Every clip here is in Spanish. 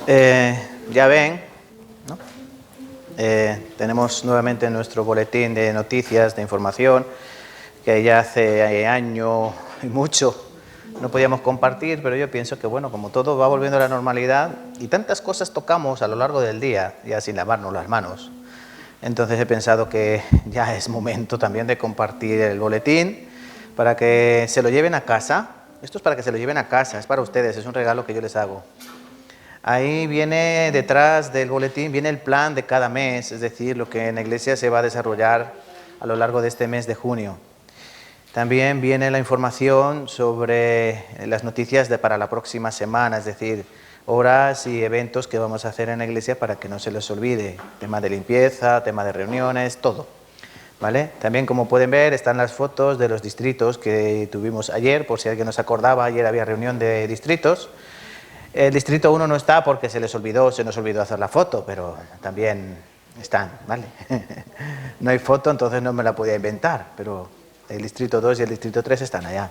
Ya ven, ¿no? Tenemos nuevamente nuestro boletín de noticias, de información, que ya hace año y mucho no podíamos compartir, pero yo pienso que, bueno, como todo va volviendo a la normalidad y tantas cosas tocamos a lo largo del día, ya sin lavarnos las manos, entonces he pensado que ya es momento también de compartir el boletín para que se lo lleven a casa. Esto es para que se lo lleven a casa, es para ustedes, es un regalo que yo les hago. Ahí viene, detrás del boletín, viene el plan de cada mes, es decir, lo que en la iglesia se va a desarrollar a lo largo de este mes de junio. También viene la información sobre las noticias para la próxima semana, es decir, horas y eventos que vamos a hacer en la iglesia para que no se les olvide. Tema de limpieza, tema de reuniones, todo. ¿Vale? También, como pueden ver, están las fotos de los distritos que tuvimos ayer, por si alguien nos acordaba, ayer había reunión de distritos. El distrito 1 no está porque se nos olvidó hacer la foto, pero también están, ¿vale? No hay foto, entonces no me la podía inventar, pero el distrito 2 y el distrito 3 están allá.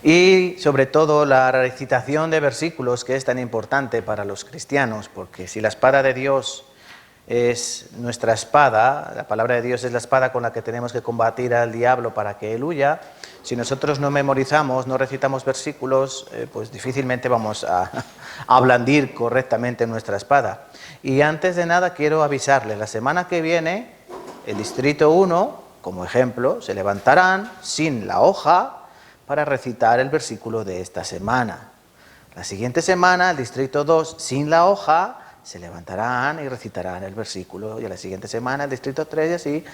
Y sobre todo la recitación de versículos, que es tan importante para los cristianos, porque si la espada de Dios es nuestra espada, la palabra de Dios es la espada con la que tenemos que combatir al diablo para que él huya. Si nosotros no memorizamos, no recitamos versículos, pues difícilmente vamos a blandir correctamente nuestra espada. Y antes de nada quiero avisarles, la semana que viene, el distrito 1, como ejemplo, se levantarán sin la hoja para recitar el versículo de esta semana. La siguiente semana, el distrito 2, sin la hoja, se levantarán y recitarán el versículo, y a la siguiente semana el distrito 3 y así,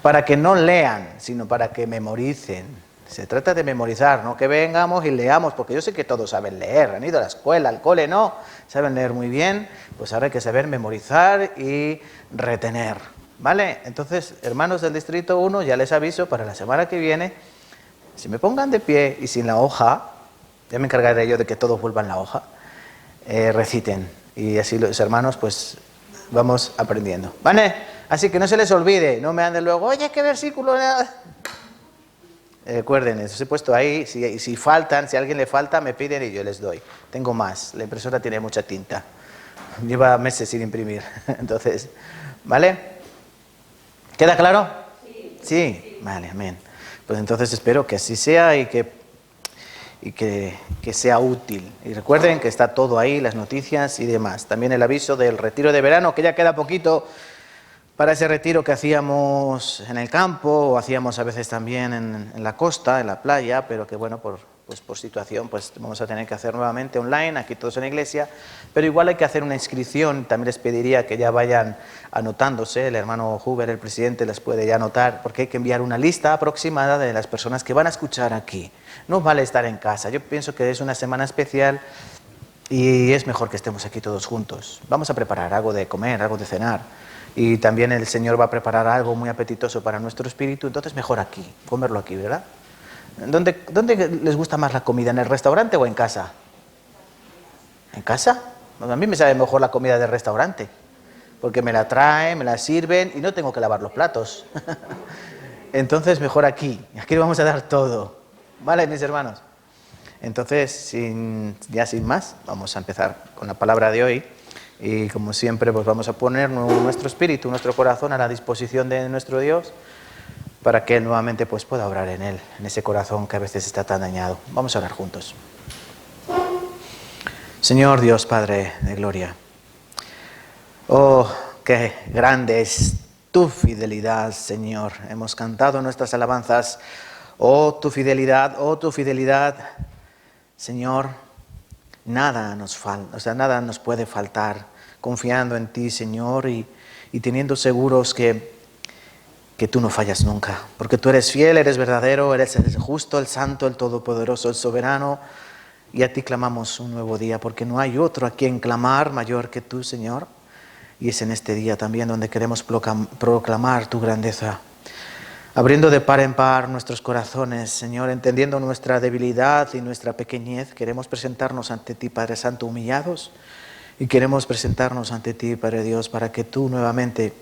para que no lean, sino para que memoricen. Se trata de memorizar, no que vengamos y leamos, porque yo sé que todos saben leer, han ido a la escuela, al cole, no, saben leer muy bien, pues ahora hay que saber memorizar y retener, ¿vale? Entonces, hermanos del distrito 1, ya les aviso, para la semana que viene, si me pongan de pie y sin la hoja, ya me encargaré yo de que todos vuelvan la hoja, reciten. Y así los hermanos, pues, vamos aprendiendo, ¿vale? Así que no se les olvide, no me anden luego, oye, ¿qué versículo? Recuerden, eso he puesto ahí, si faltan, si a alguien le falta, me piden y yo les doy. Tengo más, la impresora tiene mucha tinta, lleva meses sin imprimir, entonces, ¿vale? ¿Queda claro? Sí. ¿Sí? Vale, amén. Pues entonces espero que así sea y que sea útil. Y recuerden que está todo ahí, las noticias y demás. También el aviso del retiro de verano, que ya queda poquito para ese retiro que hacíamos en el campo o hacíamos a veces también en la costa, en la playa, pero que bueno, por situación, pues vamos a tener que hacer nuevamente online, aquí todos en la iglesia, pero igual hay que hacer una inscripción. También les pediría que ya vayan anotándose, el hermano Huber, el presidente, les puede ya anotar, porque hay que enviar una lista aproximada de las personas que van a escuchar aquí. No vale estar en casa, yo pienso que es una semana especial y es mejor que estemos aquí todos juntos. Vamos a preparar algo de comer, algo de cenar, y también el Señor va a preparar algo muy apetitoso para nuestro espíritu, entonces mejor aquí, comerlo aquí, ¿verdad? ¿Dónde les gusta más la comida? ¿En el restaurante o en casa? ¿En casa? Bueno, a mí me sabe mejor la comida del restaurante, porque me la traen, me la sirven y no tengo que lavar los platos. Entonces mejor aquí vamos a dar todo. ¿Vale, mis hermanos? Entonces, ya sin más, vamos a empezar con la palabra de hoy. Y como siempre, pues vamos a poner nuestro espíritu, nuestro corazón a la disposición de nuestro Dios, para que Él nuevamente pues pueda obrar en Él, en ese corazón que a veces está tan dañado. Vamos a orar juntos. Señor Dios, Padre de gloria, oh, qué grande es tu fidelidad, Señor. Hemos cantado nuestras alabanzas, oh tu fidelidad, Señor. Nada nos falta, nada nos puede faltar, confiando en ti, Señor, y teniendo seguros que tú no fallas nunca, porque tú eres fiel, eres verdadero, eres el justo, el santo, el todopoderoso, el soberano, y a ti clamamos un nuevo día, porque no hay otro a quien clamar mayor que tú, Señor, y es en este día también donde queremos proclamar tu grandeza, abriendo de par en par nuestros corazones, Señor, entendiendo nuestra debilidad y nuestra pequeñez. Queremos presentarnos ante ti, Padre Santo, humillados, y queremos presentarnos ante ti, Padre Dios, para que tú nuevamente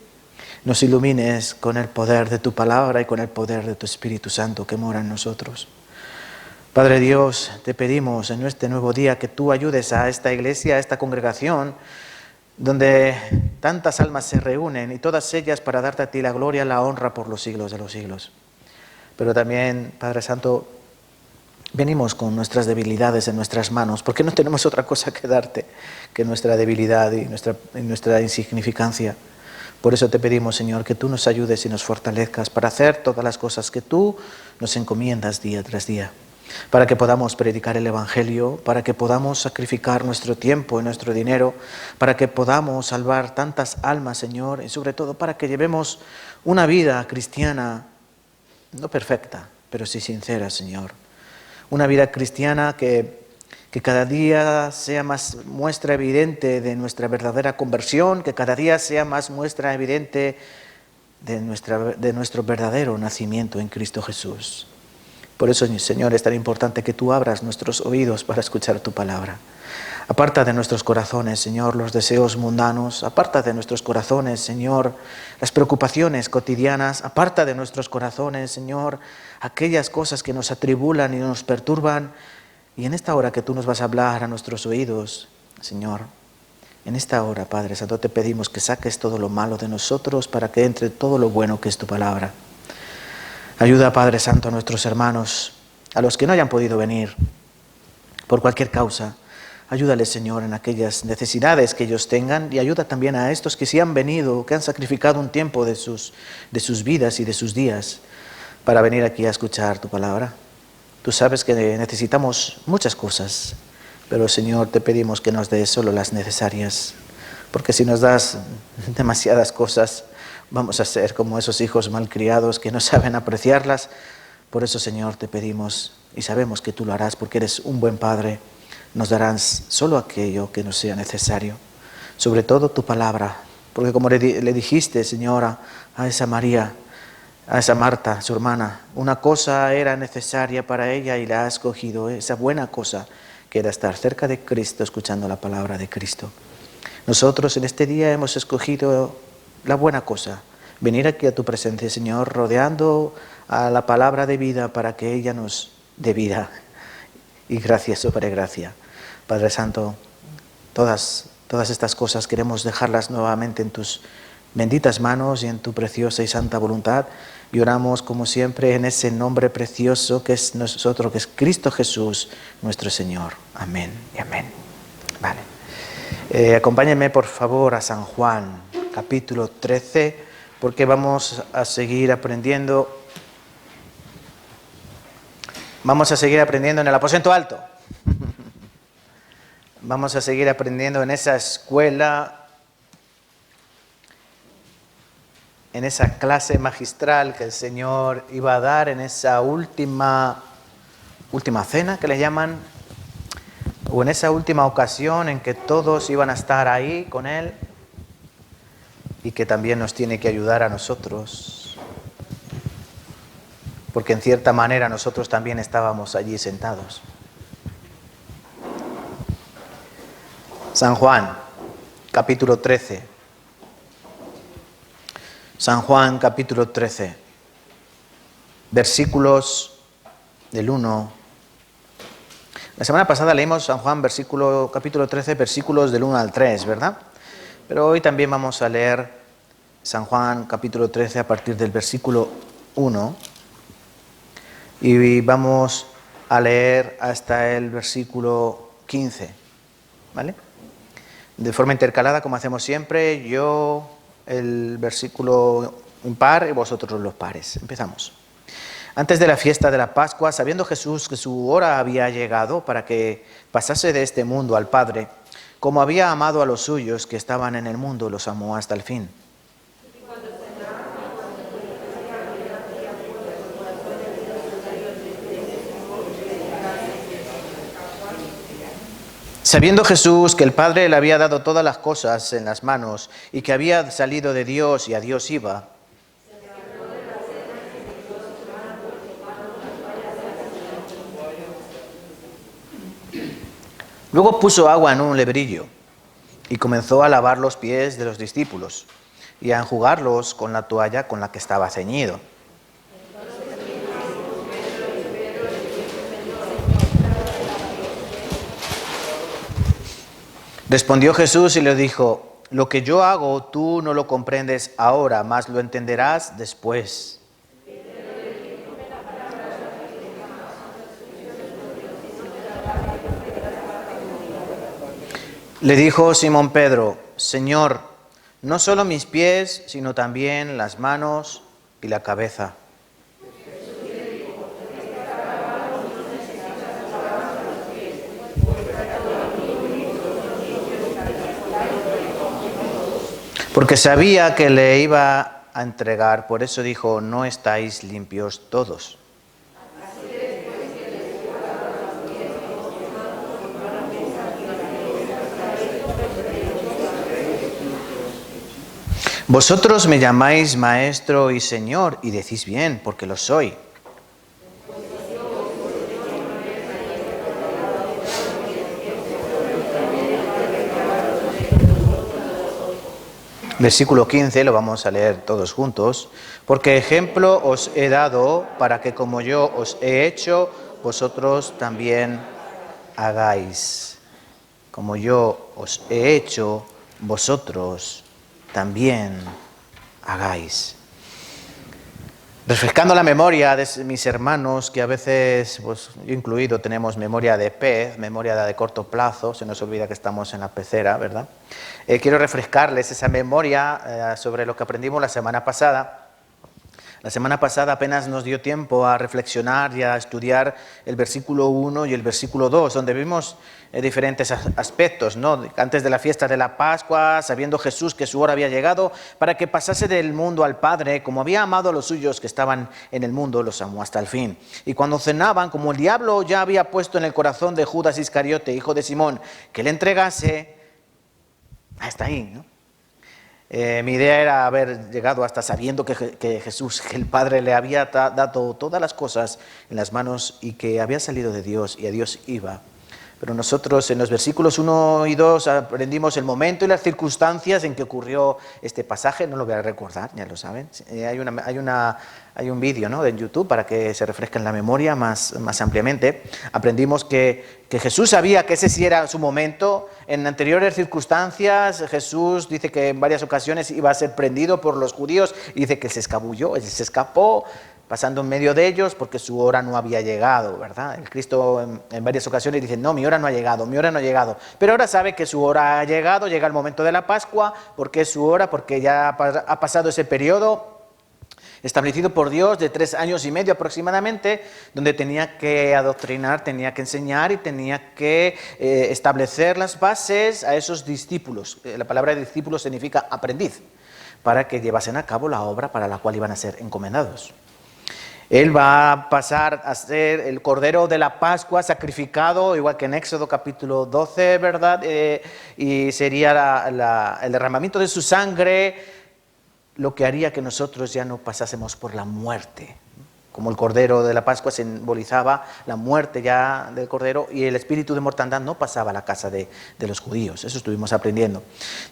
nos ilumines con el poder de tu palabra y con el poder de tu Espíritu Santo que mora en nosotros. Padre Dios, te pedimos en este nuevo día que tú ayudes a esta iglesia, a esta congregación, donde tantas almas se reúnen y todas ellas para darte a ti la gloria, la honra por los siglos de los siglos. Pero también, Padre Santo, venimos con nuestras debilidades en nuestras manos, porque no tenemos otra cosa que darte que nuestra debilidad y nuestra insignificancia. Por eso te pedimos, Señor, que tú nos ayudes y nos fortalezcas para hacer todas las cosas que tú nos encomiendas día tras día, para que podamos predicar el Evangelio, para que podamos sacrificar nuestro tiempo y nuestro dinero, para que podamos salvar tantas almas, Señor, y sobre todo para que llevemos una vida cristiana, no perfecta, pero sí sincera, Señor. Una vida cristiana que cada día sea más muestra evidente de nuestra verdadera conversión, que cada día sea más muestra evidente de nuestro verdadero nacimiento en Cristo Jesús. Por eso, Señor, es tan importante que tú abras nuestros oídos para escuchar tu palabra. Aparta de nuestros corazones, Señor, los deseos mundanos. Aparta de nuestros corazones, Señor, las preocupaciones cotidianas. Aparta de nuestros corazones, Señor, aquellas cosas que nos atribulan y nos perturban. Y en esta hora que tú nos vas a hablar a nuestros oídos, Señor, en esta hora, Padre Santo, te pedimos que saques todo lo malo de nosotros para que entre todo lo bueno que es tu palabra. Ayuda, Padre Santo, a nuestros hermanos, a los que no hayan podido venir por cualquier causa. Ayúdales, Señor, en aquellas necesidades que ellos tengan, y ayuda también a estos que sí han venido, que han sacrificado un tiempo de sus vidas y de sus días para venir aquí a escuchar tu palabra. Tú sabes que necesitamos muchas cosas, pero, Señor, te pedimos que nos des solo las necesarias, porque si nos das demasiadas cosas, vamos a ser como esos hijos malcriados que no saben apreciarlas. Por eso, Señor, te pedimos, y sabemos que tú lo harás porque eres un buen Padre, nos darás solo aquello que nos sea necesario, sobre todo tu palabra, porque como le dijiste, Señora, a esa María, a esa Marta, su hermana, una cosa era necesaria para ella y la ha escogido, esa buena cosa que era estar cerca de Cristo, escuchando la palabra de Cristo. Nosotros en este día hemos escogido la buena cosa, venir aquí a tu presencia, Señor, rodeando a la palabra de vida para que ella nos dé vida y gracia sobre gracia. Padre Santo, todas estas cosas queremos dejarlas nuevamente en tus benditas manos y en tu preciosa y santa voluntad, y oramos como siempre en ese nombre precioso que es nosotros, que es Cristo Jesús, nuestro Señor. Amén y amén. Vale. Acompáñenme por favor a San Juan, capítulo 13, porque vamos a seguir aprendiendo. Vamos a seguir aprendiendo en el aposento alto. Vamos a seguir aprendiendo en esa escuela, en esa clase magistral que el Señor iba a dar en esa última cena que le llaman, o en esa última ocasión en que todos iban a estar ahí con Él, y que también nos tiene que ayudar a nosotros, porque en cierta manera nosotros también estábamos allí sentados. San Juan, capítulo 13. San Juan, capítulo 13, versículos del 1. La semana pasada leímos San Juan, capítulo 13, versículos del 1 al 3, ¿verdad? Pero hoy también vamos a leer San Juan, capítulo 13, a partir del versículo 1. Y vamos a leer hasta el versículo 15, ¿vale? De forma intercalada, como hacemos siempre, yo el versículo impar y vosotros los pares. Empezamos. Antes de la fiesta de la Pascua, sabiendo Jesús que su hora había llegado para que pasase de este mundo al Padre, como había amado a los suyos que estaban en el mundo, los amó hasta el fin. Sabiendo Jesús que el Padre le había dado todas las cosas en las manos y que había salido de Dios y a Dios iba, luego puso agua en un lebrillo y comenzó a lavar los pies de los discípulos y a enjugarlos con la toalla con la que estaba ceñido. Respondió Jesús y le dijo: lo que yo hago tú no lo comprendes ahora, mas lo entenderás después. Le dijo Simón Pedro: Señor, no solo mis pies, sino también las manos y la cabeza. Porque sabía que le iba a entregar, por eso dijo: no estáis limpios todos. Vosotros me llamáis Maestro y Señor, y decís bien, porque lo soy. Versículo 15, lo vamos a leer todos juntos. Porque ejemplo os he dado para que como yo os he hecho, vosotros también hagáis. Como yo os he hecho, vosotros también hagáis. Refrescando la memoria de mis hermanos, que a veces, pues yo incluido, tenemos memoria de pez, memoria de corto plazo, se nos olvida que estamos en la pecera, ¿verdad? Quiero refrescarles esa memoria sobre lo que aprendimos la semana pasada. La semana pasada apenas nos dio tiempo a reflexionar y a estudiar el versículo 1 y el versículo 2, donde vimos diferentes aspectos, ¿no? Antes de la fiesta de la Pascua, sabiendo Jesús que su hora había llegado, para que pasase del mundo al Padre, como había amado a los suyos que estaban en el mundo, los amó hasta el fin. Y cuando cenaban, como el diablo ya había puesto en el corazón de Judas Iscariote, hijo de Simón, que le entregase, hasta ahí, ¿no? Mi idea era haber llegado hasta sabiendo que Jesús, que el Padre le había dado todas las cosas en las manos y que había salido de Dios y a Dios iba. Pero nosotros en los versículos 1 y 2 aprendimos el momento y las circunstancias en que ocurrió este pasaje. No lo voy a recordar, ya lo saben. Hay un vídeo, ¿no?, en YouTube para que se refresque en la memoria más ampliamente. Aprendimos que Jesús sabía que ese sí era su momento. En anteriores circunstancias Jesús dice que en varias ocasiones iba a ser prendido por los judíos y dice que se escabulló, se escapó, pasando en medio de ellos porque su hora no había llegado, ¿verdad? El Cristo en varias ocasiones dice: no, mi hora no ha llegado, mi hora no ha llegado. Pero ahora sabe que su hora ha llegado, llega el momento de la Pascua, porque es su hora, porque ya ha pasado ese periodo establecido por Dios de 3 años y medio aproximadamente, donde tenía que adoctrinar, tenía que enseñar y tenía que establecer las bases a esos discípulos. La palabra discípulo significa aprendiz, para que llevasen a cabo la obra para la cual iban a ser encomendados. Él va a pasar a ser el Cordero de la Pascua sacrificado, igual que en Éxodo capítulo 12, ¿verdad? Y sería el derramamiento de su sangre lo que haría que nosotros ya no pasásemos por la muerte. Como el Cordero de la Pascua simbolizaba la muerte ya del Cordero, y el espíritu de mortandad no pasaba a la casa de los judíos. Eso estuvimos aprendiendo.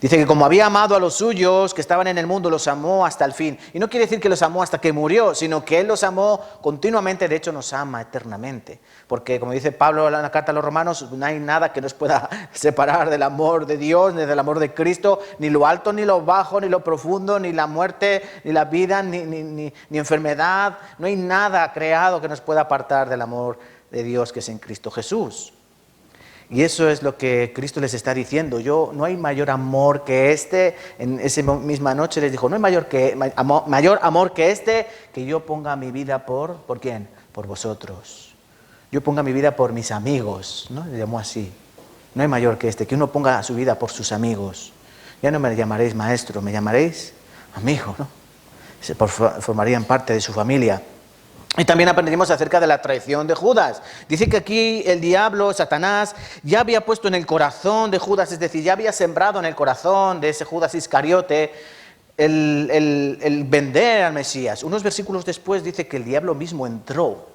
Dice que como había amado a los suyos que estaban en el mundo, los amó hasta el fin. Y no quiere decir que los amó hasta que murió, sino que Él los amó continuamente. De hecho, nos ama eternamente. Porque, como dice Pablo en la carta a los Romanos, no hay nada que nos pueda separar del amor de Dios, ni del amor de Cristo, ni lo alto, ni lo bajo, ni lo profundo, ni la muerte, ni la vida, ni enfermedad. No hay nada creado que nos pueda apartar del amor de Dios que es en Cristo Jesús. Y eso es lo que Cristo les está diciendo. No hay mayor amor que este. En esa misma noche les dijo: no hay mayor amor que este, que yo ponga mi vida ¿por quién? Por vosotros. Yo ponga mi vida por mis amigos, ¿no? Le llamó así. No hay mayor que este, que uno ponga su vida por sus amigos. Ya no me llamaréis maestro, me llamaréis amigo, ¿no? Formarían parte de su familia. Y también aprendimos acerca de la traición de Judas. Dice que aquí el diablo, Satanás, ya había puesto en el corazón de Judas, es decir, ya había sembrado en el corazón de ese Judas Iscariote el vender al Mesías. Unos versículos después dice que el diablo mismo entró.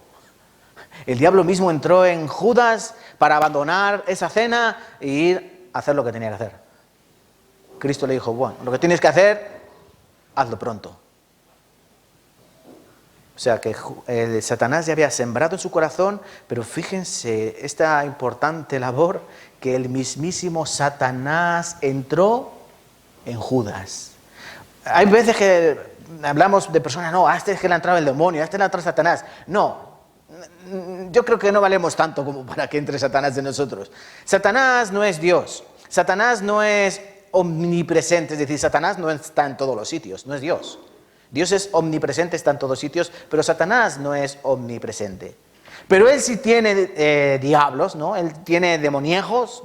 El diablo mismo entró en Judas para abandonar esa cena e ir a hacer lo que tenía que hacer. Cristo le dijo: bueno, lo que tienes que hacer, hazlo pronto. O sea que Satanás ya había sembrado en su corazón, pero fíjense esta importante labor que el mismísimo Satanás entró en Judas. Hay veces que hablamos de personas, no, a este es que le ha entrado el demonio, a este le ha entrado Satanás. No, yo creo que no valemos tanto como para que entre Satanás en nosotros. Satanás no es Dios, Satanás no es omnipresente, es decir, Satanás no está en todos los sitios, no es Dios. Dios es omnipresente, está en todos sitios, pero Satanás no es omnipresente. Pero él sí tiene diablos, ¿no? Él tiene demonios,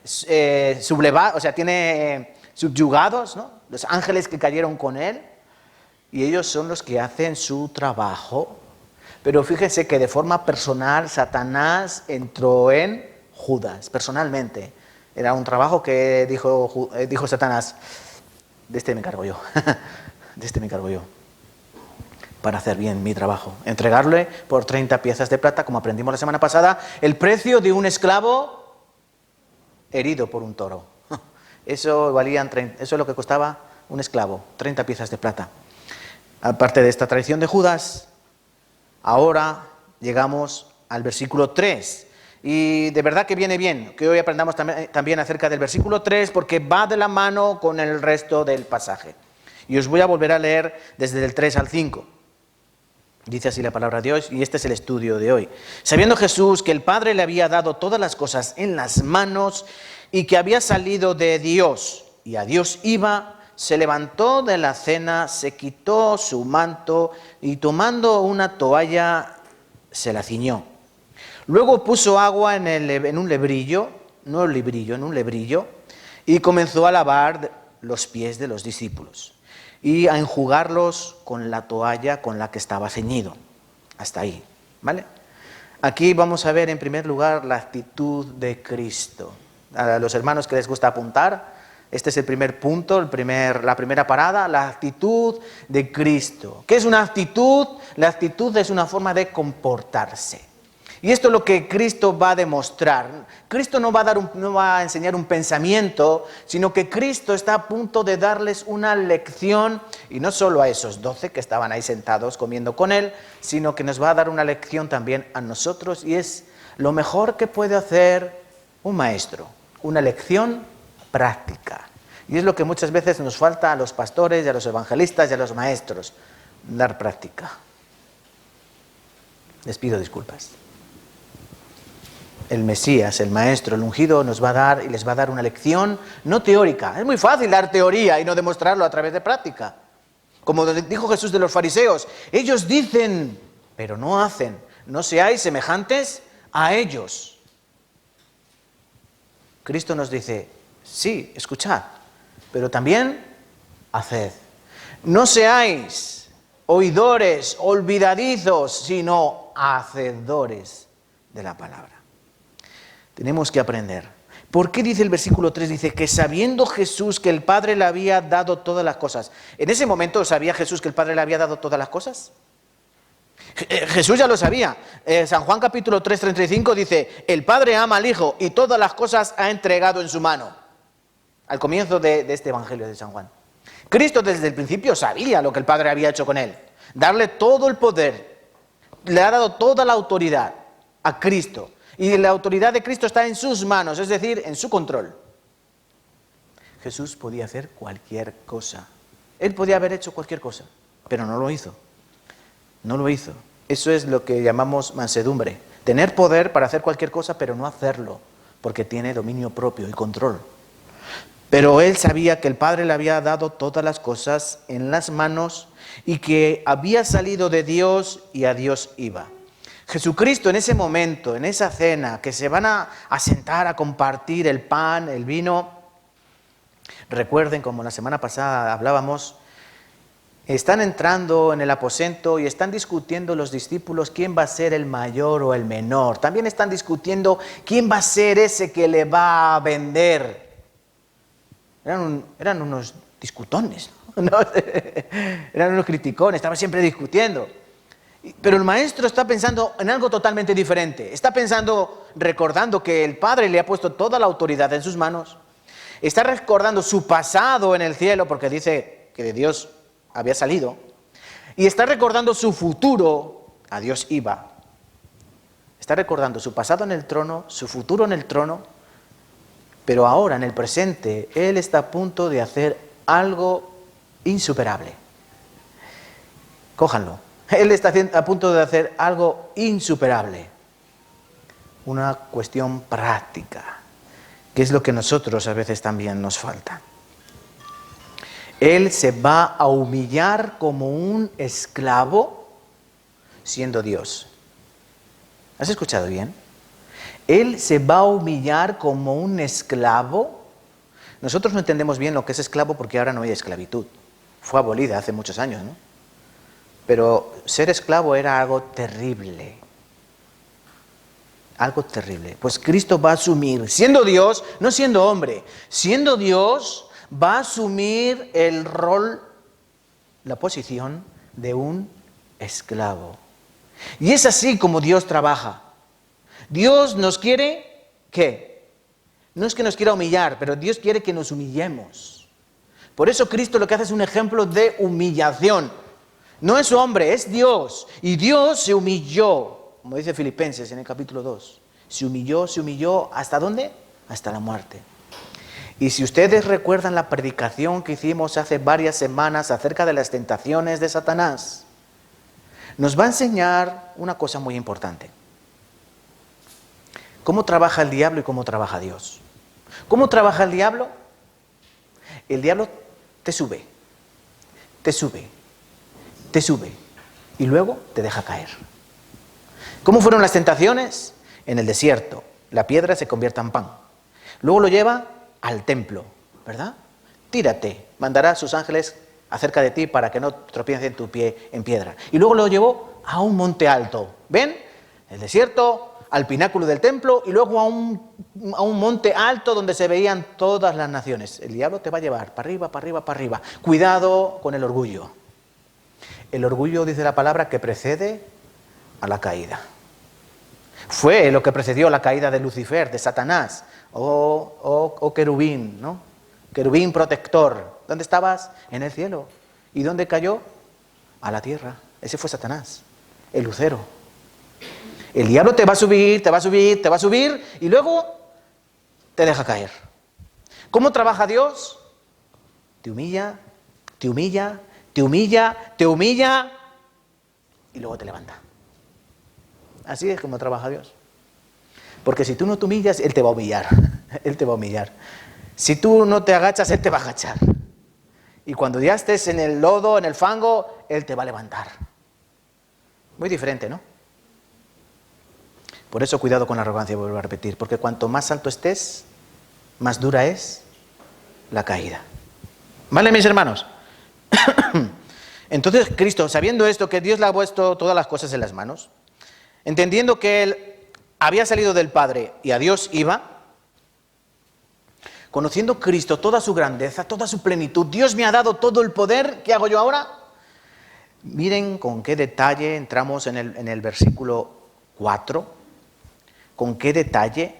sublevados, o sea, tiene subyugados, ¿no? Los ángeles que cayeron con él, y ellos son los que hacen su trabajo. Pero fíjense que de forma personal Satanás entró en Judas, personalmente. Era un trabajo que dijo Satanás, de este me encargo yo. De este me encargo yo, para hacer bien mi trabajo. Entregarle por 30 piezas de plata, como aprendimos la semana pasada, el precio de un esclavo herido por un toro. Eso es lo que costaba un esclavo, 30 piezas de plata. Aparte de esta traición de Judas, ahora llegamos al versículo 3. Y de verdad que viene bien que hoy aprendamos también acerca del versículo 3, porque va de la mano con el resto del pasaje. Y os voy a volver a leer desde el 3 al 5. Dice así la palabra de Dios, y este es el estudio de hoy. Sabiendo Jesús que el Padre le había dado todas las cosas en las manos y que había salido de Dios y a Dios iba, se levantó de la cena, se quitó su manto y tomando una toalla se la ciñó. Luego puso agua en un lebrillo, no librillo, en un lebrillo, y comenzó a lavar los pies de los discípulos y a enjugarlos con la toalla con la que estaba ceñido. Hasta ahí, ¿vale? Aquí vamos a ver en primer lugar la actitud de Cristo. A los hermanos que les gusta apuntar, este es el primer punto, la primera parada, la actitud de Cristo. ¿Qué es una actitud? La actitud es una forma de comportarse. Y esto es lo que Cristo va a demostrar. Cristo no va a enseñar un pensamiento, sino que Cristo está a punto de darles una lección, y no solo a esos 12 que estaban ahí sentados comiendo con Él, sino que nos va a dar una lección también a nosotros, y es lo mejor que puede hacer un maestro, una lección práctica. Y es lo que muchas veces nos falta a los pastores, y a los evangelistas y a los maestros, dar práctica. Les pido disculpas. El Mesías, el Maestro, el ungido, nos va a dar y les va a dar una lección no teórica. Es muy fácil dar teoría y no demostrarlo a través de práctica. Como dijo Jesús de los fariseos, ellos dicen, pero no hacen. No seáis semejantes a ellos. Cristo nos dice, sí, escuchad, pero también haced. No seáis oidores, olvidadizos, sino hacedores de la palabra. Tenemos que aprender. ¿Por qué dice el versículo 3? Dice que sabiendo Jesús que el Padre le había dado todas las cosas. ¿En ese momento sabía Jesús que el Padre le había dado todas las cosas? Jesús ya lo sabía. San Juan capítulo 3, 35 dice, el Padre ama al Hijo y todas las cosas ha entregado en su mano. Al comienzo de este Evangelio de San Juan. Cristo desde el principio sabía lo que el Padre había hecho con él. Darle todo el poder. Le ha dado toda la autoridad a Cristo. Y la autoridad de Cristo está en sus manos, es decir, en su control. Jesús podía hacer cualquier cosa. Él podía haber hecho cualquier cosa, pero no lo hizo. No lo hizo. Eso es lo que llamamos mansedumbre. Tener poder para hacer cualquier cosa, pero no hacerlo, porque tiene dominio propio y control. Pero él sabía que el Padre le había dado todas las cosas en las manos y que había salido de Dios y a Dios iba. Jesucristo en ese momento, en esa cena, que se van a sentar a compartir el pan, el vino, recuerden, como la semana pasada hablábamos, están entrando en el aposento y están discutiendo los discípulos quién va a ser el mayor o el menor. También están discutiendo quién va a ser ese que le va a vender. Eran unos discutones, ¿no? Eran unos criticones, estaban siempre discutiendo. Pero el maestro está pensando en algo totalmente diferente. Está pensando, recordando que el Padre le ha puesto toda la autoridad en sus manos. Está recordando su pasado en el cielo, porque dice que de Dios había salido. y está recordando su futuro, a Dios iba. Está recordando su pasado en el trono, su futuro en el trono, pero ahora, en el presente, Él está a punto de hacer algo insuperable. Cójanlo. Él está a punto de hacer algo insuperable. Una cuestión práctica, que es lo que a nosotros a veces también nos falta. Él se va a humillar como un esclavo siendo Dios. ¿Has escuchado bien? Él se va a humillar como un esclavo. Nosotros no entendemos bien lo que es esclavo porque ahora no hay esclavitud. Fue abolida hace muchos años, ¿no? Pero ser esclavo era algo terrible. Algo terrible. Pues Cristo va a asumir, siendo Dios, no siendo hombre, siendo Dios, va a asumir el rol, la posición de un esclavo. Y es así como Dios trabaja. Dios nos quiere, ¿qué? No es que nos quiera humillar, pero Dios quiere que nos humillemos. Por eso Cristo lo que hace es un ejemplo de humillación. No es hombre, es Dios. Y Dios se humilló, como dice Filipenses en el capítulo 2. Se humilló, ¿hasta dónde? Hasta la muerte. Y si ustedes recuerdan la predicación que hicimos hace varias semanas acerca de las tentaciones de Satanás, nos va a enseñar una cosa muy importante. ¿Cómo trabaja el diablo y cómo trabaja Dios? ¿Cómo trabaja el diablo? El diablo te sube, y luego te deja caer. ¿Cómo fueron las tentaciones? En el desierto, la piedra se convierte en pan. Luego lo lleva al templo, ¿verdad? Tírate, mandará a sus ángeles acerca de ti para que no tropieces tu pie en piedra. Y luego lo llevó a un monte alto. ¿Ven? El desierto, al pináculo del templo y luego a un monte alto donde se veían todas las naciones. El diablo te va a llevar para arriba, para arriba, para arriba. Cuidado con el orgullo. El orgullo, dice la palabra, que precede a la caída. Fue lo que precedió a la caída de Lucifer, de Satanás, o querubín, ¿no? Querubín protector. ¿Dónde estabas? En el cielo. ¿Y dónde cayó? A la tierra. Ese fue Satanás, el lucero. El diablo te va a subir, te va a subir, te va a subir y luego te deja caer. ¿Cómo trabaja Dios? Te humilla, te humilla, te humilla, te humilla y luego te levanta. Así es como trabaja Dios. Porque si tú no te humillas, Él te va a humillar. Él te va a humillar. Si tú no te agachas, Él te va a agachar. Y cuando ya estés en el lodo, en el fango, Él te va a levantar. Muy diferente, ¿no? Por eso cuidado con la arrogancia, vuelvo a repetir. Porque cuanto más alto estés, más dura es la caída. ¿Vale, mis hermanos? Entonces Cristo, sabiendo esto, que Dios le ha puesto todas las cosas en las manos, entendiendo que Él había salido del Padre y a Dios iba, conociendo Cristo toda su grandeza, toda su plenitud, Dios me ha dado todo el poder, ¿qué hago yo ahora? Miren con qué detalle entramos en el versículo 4, con qué detalle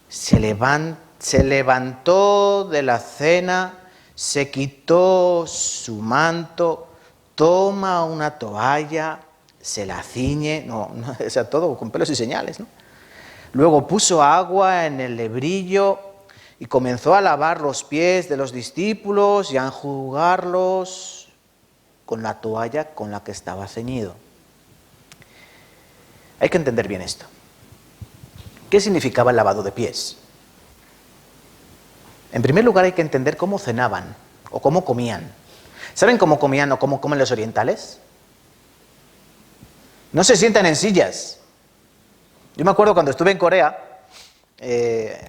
se levantó de la cena, se quitó su manto, toma una toalla, se la ciñe, o sea, todo con pelos y señales, ¿no? Luego puso agua en el lebrillo y comenzó a lavar los pies de los discípulos y a enjugarlos con la toalla con la que estaba ceñido. Hay que entender bien esto. ¿Qué significaba el lavado de pies? En primer lugar hay que entender cómo cenaban o cómo comían. ¿Saben cómo comían o cómo comen los orientales? No se sientan en sillas. Yo me acuerdo cuando estuve en Corea,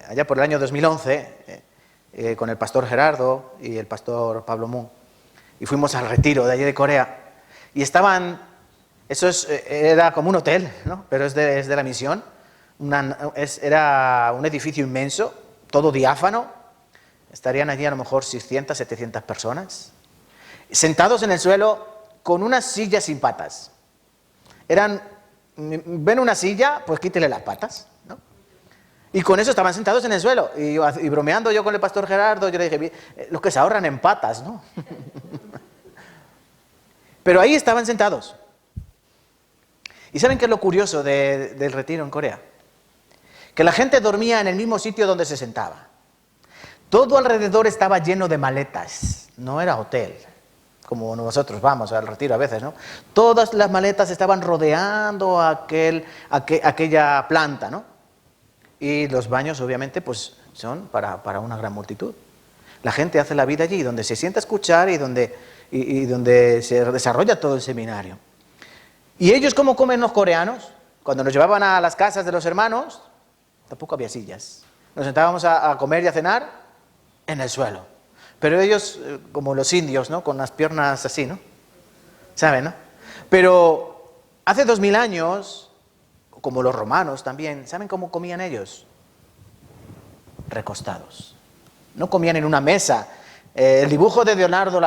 allá por el año 2011, con el pastor Gerardo y el pastor Pablo Moon, y fuimos al retiro de allí de Corea, y estaban, era como un hotel, ¿no? Pero es de la misión, era un edificio inmenso, todo diáfano, estarían allí a lo mejor 600, 700 personas, sentados en el suelo con unas sillas sin patas. ¿Ven una silla? Pues quítele las patas, ¿no? Y con eso estaban sentados en el suelo. Y bromeando yo con el pastor Gerardo, yo le dije, los que se ahorran en patas, ¿no? Pero ahí estaban sentados. ¿Y saben qué es lo curioso del retiro en Corea? Que la gente dormía en el mismo sitio donde se sentaba. Todo alrededor estaba lleno de maletas. No era hotel, como nosotros vamos al retiro a veces, ¿no? Todas las maletas estaban rodeando aquella planta, ¿no? Y los baños, obviamente, pues son para una gran multitud. La gente hace la vida allí, donde se sienta a escuchar y donde se desarrolla todo el seminario. ¿Y ellos cómo comen los coreanos? Cuando nos llevaban a las casas de los hermanos, tampoco había sillas. Nos sentábamos a comer y a cenar en el suelo. Pero ellos, como los indios, ¿no? Con las piernas así, ¿no? ¿Saben, no? Pero hace 2000 años, como los romanos también, ¿saben cómo comían ellos? Recostados. No comían en una mesa. El dibujo de Leonardo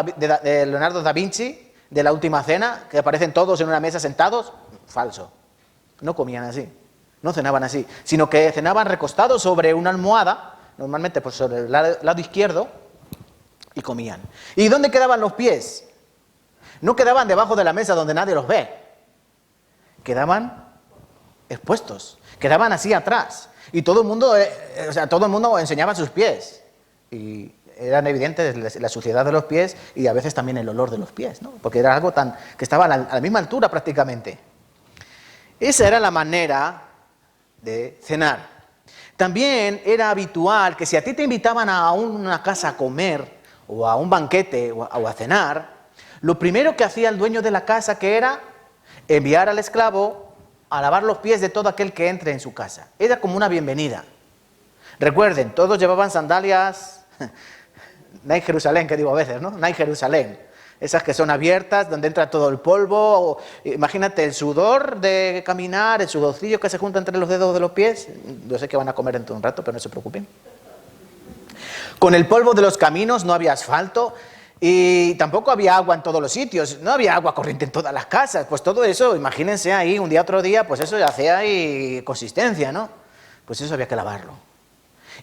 da Vinci, de la Última Cena, que aparecen todos en una mesa sentados, falso. No comían así, no cenaban así, sino que cenaban recostados sobre una almohada, normalmente pues sobre el lado izquierdo, y comían. ¿Y dónde quedaban los pies? No quedaban debajo de la mesa donde nadie los ve. Quedaban expuestos, quedaban así atrás. Y todo el mundo enseñaba sus pies. Y eran evidentes la suciedad de los pies y a veces también el olor de los pies, ¿no? Porque era algo que estaba a la misma altura prácticamente. Esa era la manera de cenar. También era habitual que si a ti te invitaban a una casa a comer o a un banquete o a cenar, lo primero que hacía el dueño de la casa que era enviar al esclavo a lavar los pies de todo aquel que entre en su casa. Era como una bienvenida. Recuerden, todos llevaban sandalias Nike Jerusalén, que digo a veces, ¿no? Nike Jerusalén. Esas que son abiertas, donde entra todo el polvo. Imagínate el sudor de caminar, el sudorcillo que se junta entre los dedos de los pies. Yo sé que van a comer dentro de un rato, pero no se preocupen. Con el polvo de los caminos, no había asfalto y tampoco había agua en todos los sitios. No había agua corriente en todas las casas. Pues todo eso, imagínense ahí, un día otro día, pues eso ya hacía ahí consistencia, ¿no? Pues eso había que lavarlo.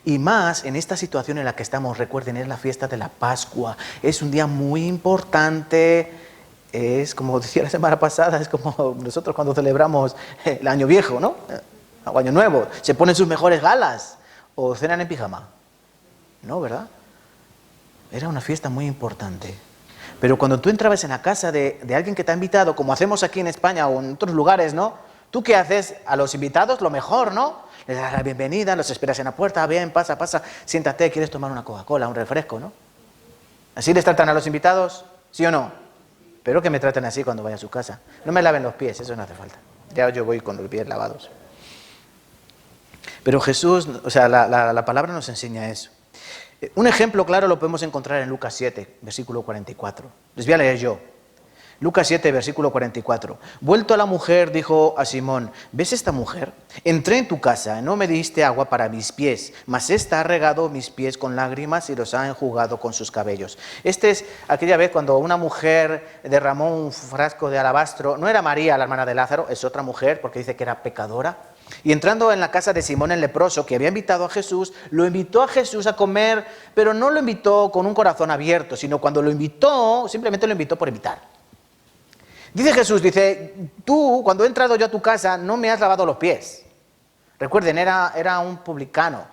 Y más en esta situación en la que estamos, recuerden, es la fiesta de la Pascua. Es un día muy importante. Es como decía la semana pasada, es como nosotros cuando celebramos el Año Viejo, ¿no? O Año Nuevo. Se ponen sus mejores galas o cenan en pijama. No, ¿verdad? Era una fiesta muy importante. Pero cuando tú entrabas en la casa de alguien que te ha invitado, como hacemos aquí en España o en otros lugares, ¿no? ¿Tú qué haces? A los invitados lo mejor, ¿no? Les das la bienvenida, los esperas en la puerta, bien, pasa, siéntate, ¿quieres tomar una Coca-Cola, un refresco, no? ¿Así les tratan a los invitados? ¿Sí o no? Espero que me traten así cuando vaya a su casa. No me laven los pies, eso no hace falta. Ya yo voy con los pies lavados. Pero Jesús, o sea, la palabra nos enseña eso. Un ejemplo claro lo podemos encontrar en Lucas 7, versículo 44. Les voy a leer yo. Lucas 7, versículo 44. Vuelto a la mujer, dijo a Simón, ¿ves esta mujer? Entré en tu casa, no me diste agua para mis pies, mas ésta ha regado mis pies con lágrimas y los ha enjugado con sus cabellos. Esta es aquella vez cuando una mujer derramó un frasco de alabastro. No era María, la hermana de Lázaro, es otra mujer, porque dice que era pecadora. Y entrando en la casa de Simón el leproso, que había invitado a Jesús, lo invitó a Jesús a comer, pero no lo invitó con un corazón abierto, sino cuando lo invitó, simplemente lo invitó por invitar. Dice Jesús, dice, tú, cuando he entrado yo a tu casa, no me has lavado los pies. Recuerden, era un publicano,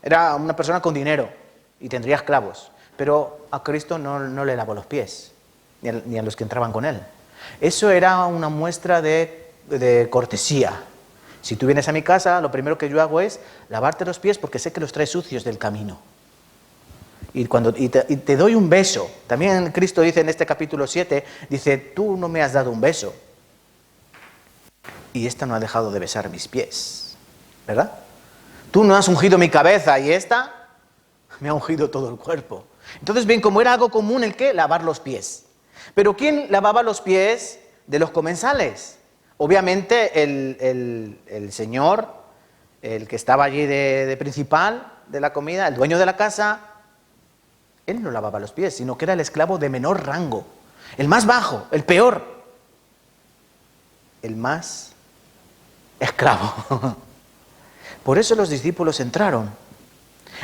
era una persona con dinero y tendría esclavos, pero a Cristo no le lavó los pies, ni a los que entraban con él. Eso era una muestra de cortesía. Si tú vienes a mi casa, lo primero que yo hago es lavarte los pies porque sé que los traes sucios del camino. Y te doy un beso. También Cristo dice en este capítulo 7, dice, tú no me has dado un beso. Y esta no ha dejado de besar mis pies. ¿Verdad? Tú no has ungido mi cabeza y esta me ha ungido todo el cuerpo. Entonces, bien, como era algo común el que lavar los pies. Pero ¿quién lavaba los pies de los comensales? Obviamente el señor, el que estaba allí de principal de la comida, el dueño de la casa. Él no lavaba los pies, sino que era el esclavo de menor rango, el más bajo, el peor, el más esclavo. Por eso los discípulos entraron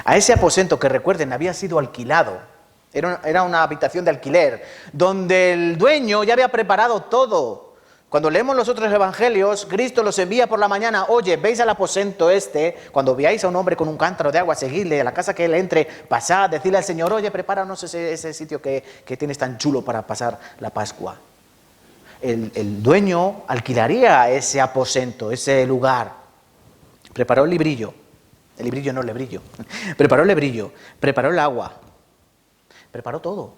a ese aposento que, recuerden, había sido alquilado Era una habitación de alquiler, donde el dueño ya había preparado todo. Cuando leemos los otros evangelios, Cristo los envía por la mañana. Oye, veis al aposento cuando veáis a un hombre con un cántaro de agua, seguidle, a la casa que él entre, pasad, decirle al Señor, oye, prepáranos ese sitio que tienes tan chulo para pasar la Pascua. El dueño alquilaría ese aposento, ese lugar. Preparó el lebrillo, preparó el lebrillo, preparó el agua, preparó todo.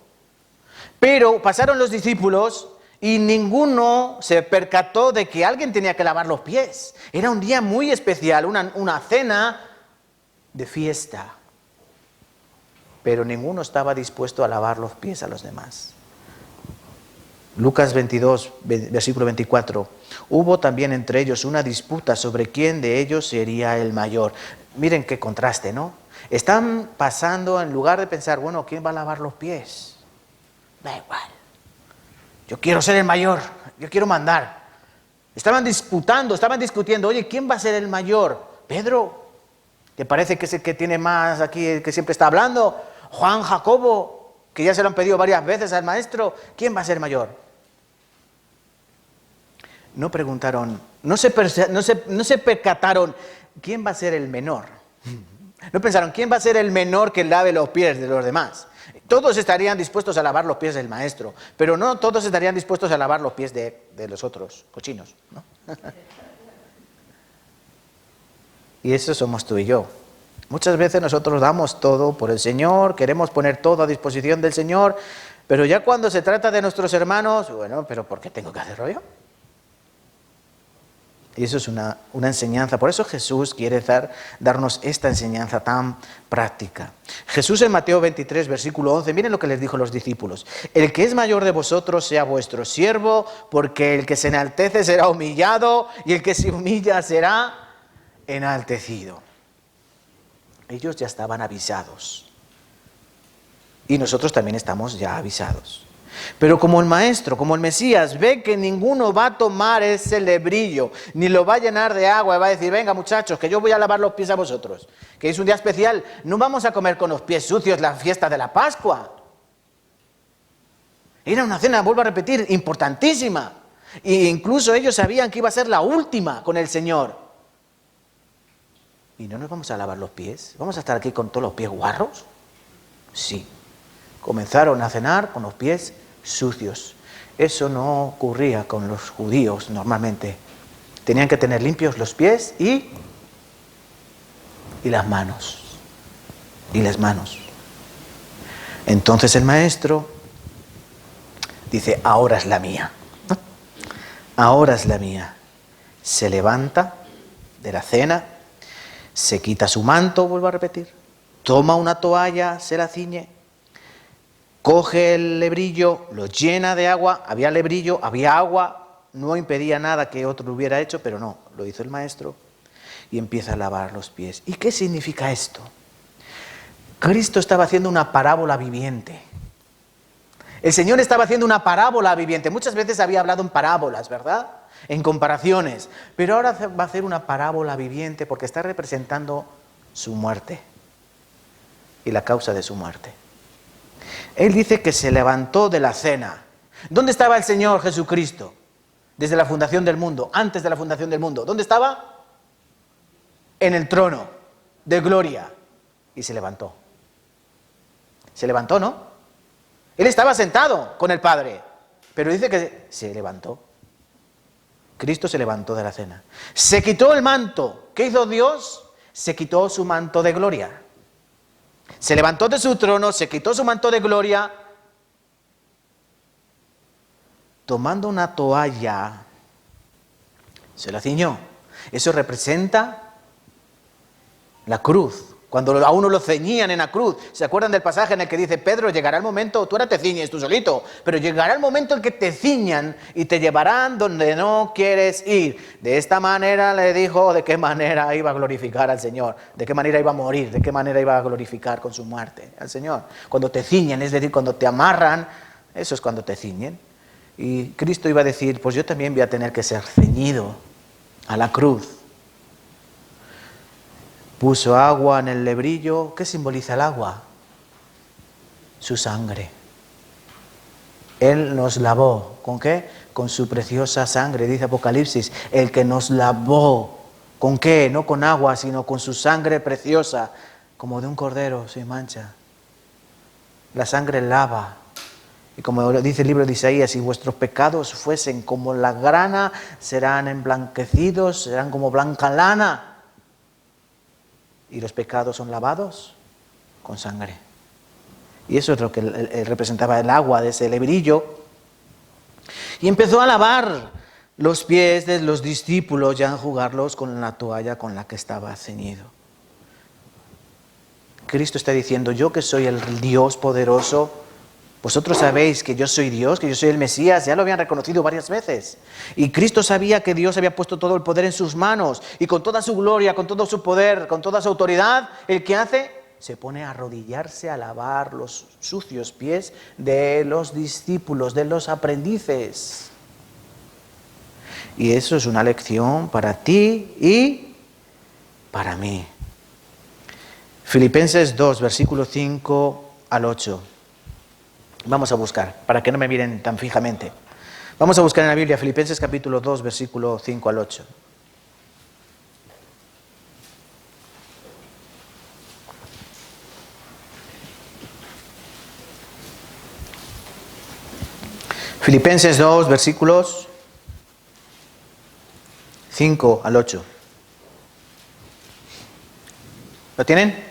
Pero pasaron los discípulos y ninguno se percató de que alguien tenía que lavar los pies. Era un día muy especial, una cena de fiesta. Pero ninguno estaba dispuesto a lavar los pies a los demás. Lucas 22, versículo 24. Hubo también entre ellos una disputa sobre quién de ellos sería el mayor. Miren qué contraste, ¿no? Están pasando, en lugar de pensar, bueno, ¿quién va a lavar los pies? Da igual. Yo quiero ser el mayor, yo quiero mandar. Estaban discutiendo, oye, ¿quién va a ser el mayor? ¿Pedro? ¿Te parece que es el que tiene más aquí, que siempre está hablando? ¿Juan, Jacobo? Que ya se lo han pedido varias veces al maestro. ¿Quién va a ser mayor? No preguntaron, no se percataron, ¿quién va a ser el menor? No pensaron, ¿quién va a ser el menor que lave los pies de los demás? Todos estarían dispuestos a lavar los pies del maestro, pero no todos estarían dispuestos a lavar los pies de los otros cochinos, ¿no? Y eso somos tú y yo. Muchas veces nosotros damos todo por el Señor, queremos poner todo a disposición del Señor, pero ya cuando se trata de nuestros hermanos, bueno, ¿pero por qué tengo que hacerlo yo? Y eso es una enseñanza. Por eso Jesús quiere darnos esta enseñanza tan práctica. Jesús en Mateo 23, versículo 11, miren lo que les dijo a los discípulos. El que es mayor de vosotros sea vuestro siervo, porque el que se enaltece será humillado y el que se humilla será enaltecido. Ellos ya estaban avisados. Y nosotros también estamos ya avisados. Pero como el maestro, como el Mesías, ve que ninguno va a tomar ese lebrillo, ni lo va a llenar de agua y va a decir, venga muchachos, que yo voy a lavar los pies a vosotros, que es un día especial, no vamos a comer con los pies sucios la fiesta de la Pascua. Era una cena, vuelvo a repetir, importantísima. E incluso ellos sabían que iba a ser la última con el Señor. ¿Y no nos vamos a lavar los pies? ¿Vamos a estar aquí con todos los pies guarros? Sí. Comenzaron a cenar con los pies sucios. Eso no ocurría con los judíos normalmente. Tenían que tener limpios los pies y las manos. Y las manos. Entonces el maestro dice, ahora es la mía. Ahora es la mía. Se levanta de la cena, se quita su manto, vuelvo a repetir, toma una toalla, se la ciñe, coge el lebrillo, lo llena de agua, había lebrillo, había agua, no impedía nada que otro lo hubiera hecho, pero no, lo hizo el maestro y empieza a lavar los pies. ¿Y qué significa esto? Cristo estaba haciendo una parábola viviente. El Señor estaba haciendo una parábola viviente. Muchas veces había hablado en parábolas, ¿verdad? En comparaciones. Pero ahora va a hacer una parábola viviente porque está representando su muerte y la causa de su muerte. Él dice que se levantó de la cena. ¿Dónde estaba el Señor Jesucristo? Desde la fundación del mundo, antes de la fundación del mundo. ¿Dónde estaba? En el trono de gloria. Y se levantó. Se levantó, ¿no? Él estaba sentado con el Padre, pero dice que se levantó. Cristo se levantó de la cena. Se quitó el manto. ¿Qué hizo Dios? Se quitó su manto de gloria. Se levantó de su trono, se quitó su manto de gloria, tomando una toalla, se la ciñó. Eso representa la cruz. Cuando a uno lo ceñían en la cruz, ¿se acuerdan del pasaje en el que dice Pedro, llegará el momento, tú ahora te ciñes tú solito, pero llegará el momento en que te ciñan y te llevarán donde no quieres ir? De esta manera le dijo de qué manera iba a glorificar al Señor, de qué manera iba a morir, de qué manera iba a glorificar con su muerte al Señor. Cuando te ciñen, es decir, cuando te amarran, eso es cuando te ciñen. Y Cristo iba a decir, pues yo también voy a tener que ser ceñido a la cruz. Puso agua en el lebrillo. ¿Qué simboliza el agua? su sangre. Él nos lavó. ¿Con qué? Con su preciosa sangre, dice Apocalipsis. El que nos lavó. ¿Con qué? No con agua, sino con su sangre preciosa, como de un cordero sin mancha. La sangre lava. Y como dice el libro de Isaías, si vuestros pecados fuesen como la grana, serán emblanquecidos, serán como blanca lana. Y los pecados son lavados con sangre. Y eso es lo que representaba el agua de ese lebrillo. Y empezó a lavar los pies de los discípulos y a enjugarlos con la toalla con la que estaba ceñido. Cristo está diciendo, yo que soy el Dios poderoso, vosotros sabéis que yo soy Dios, que yo soy el Mesías, ya lo habían reconocido varias veces. Y Cristo sabía que Dios había puesto todo el poder en sus manos, y con toda su gloria, con todo su poder, con toda su autoridad, ¿el que hace? Se pone a arrodillarse a lavar los sucios pies de los discípulos, de los aprendices. Y eso es una lección para ti y para mí. Filipenses 2, versículos 5 al 8. Vamos a buscar, para que no me miren tan fijamente. Vamos a buscar en la Biblia, Filipenses capítulo 2, versículo 5 al 8. Filipenses 2, versículos 5 al 8. ¿Lo tienen?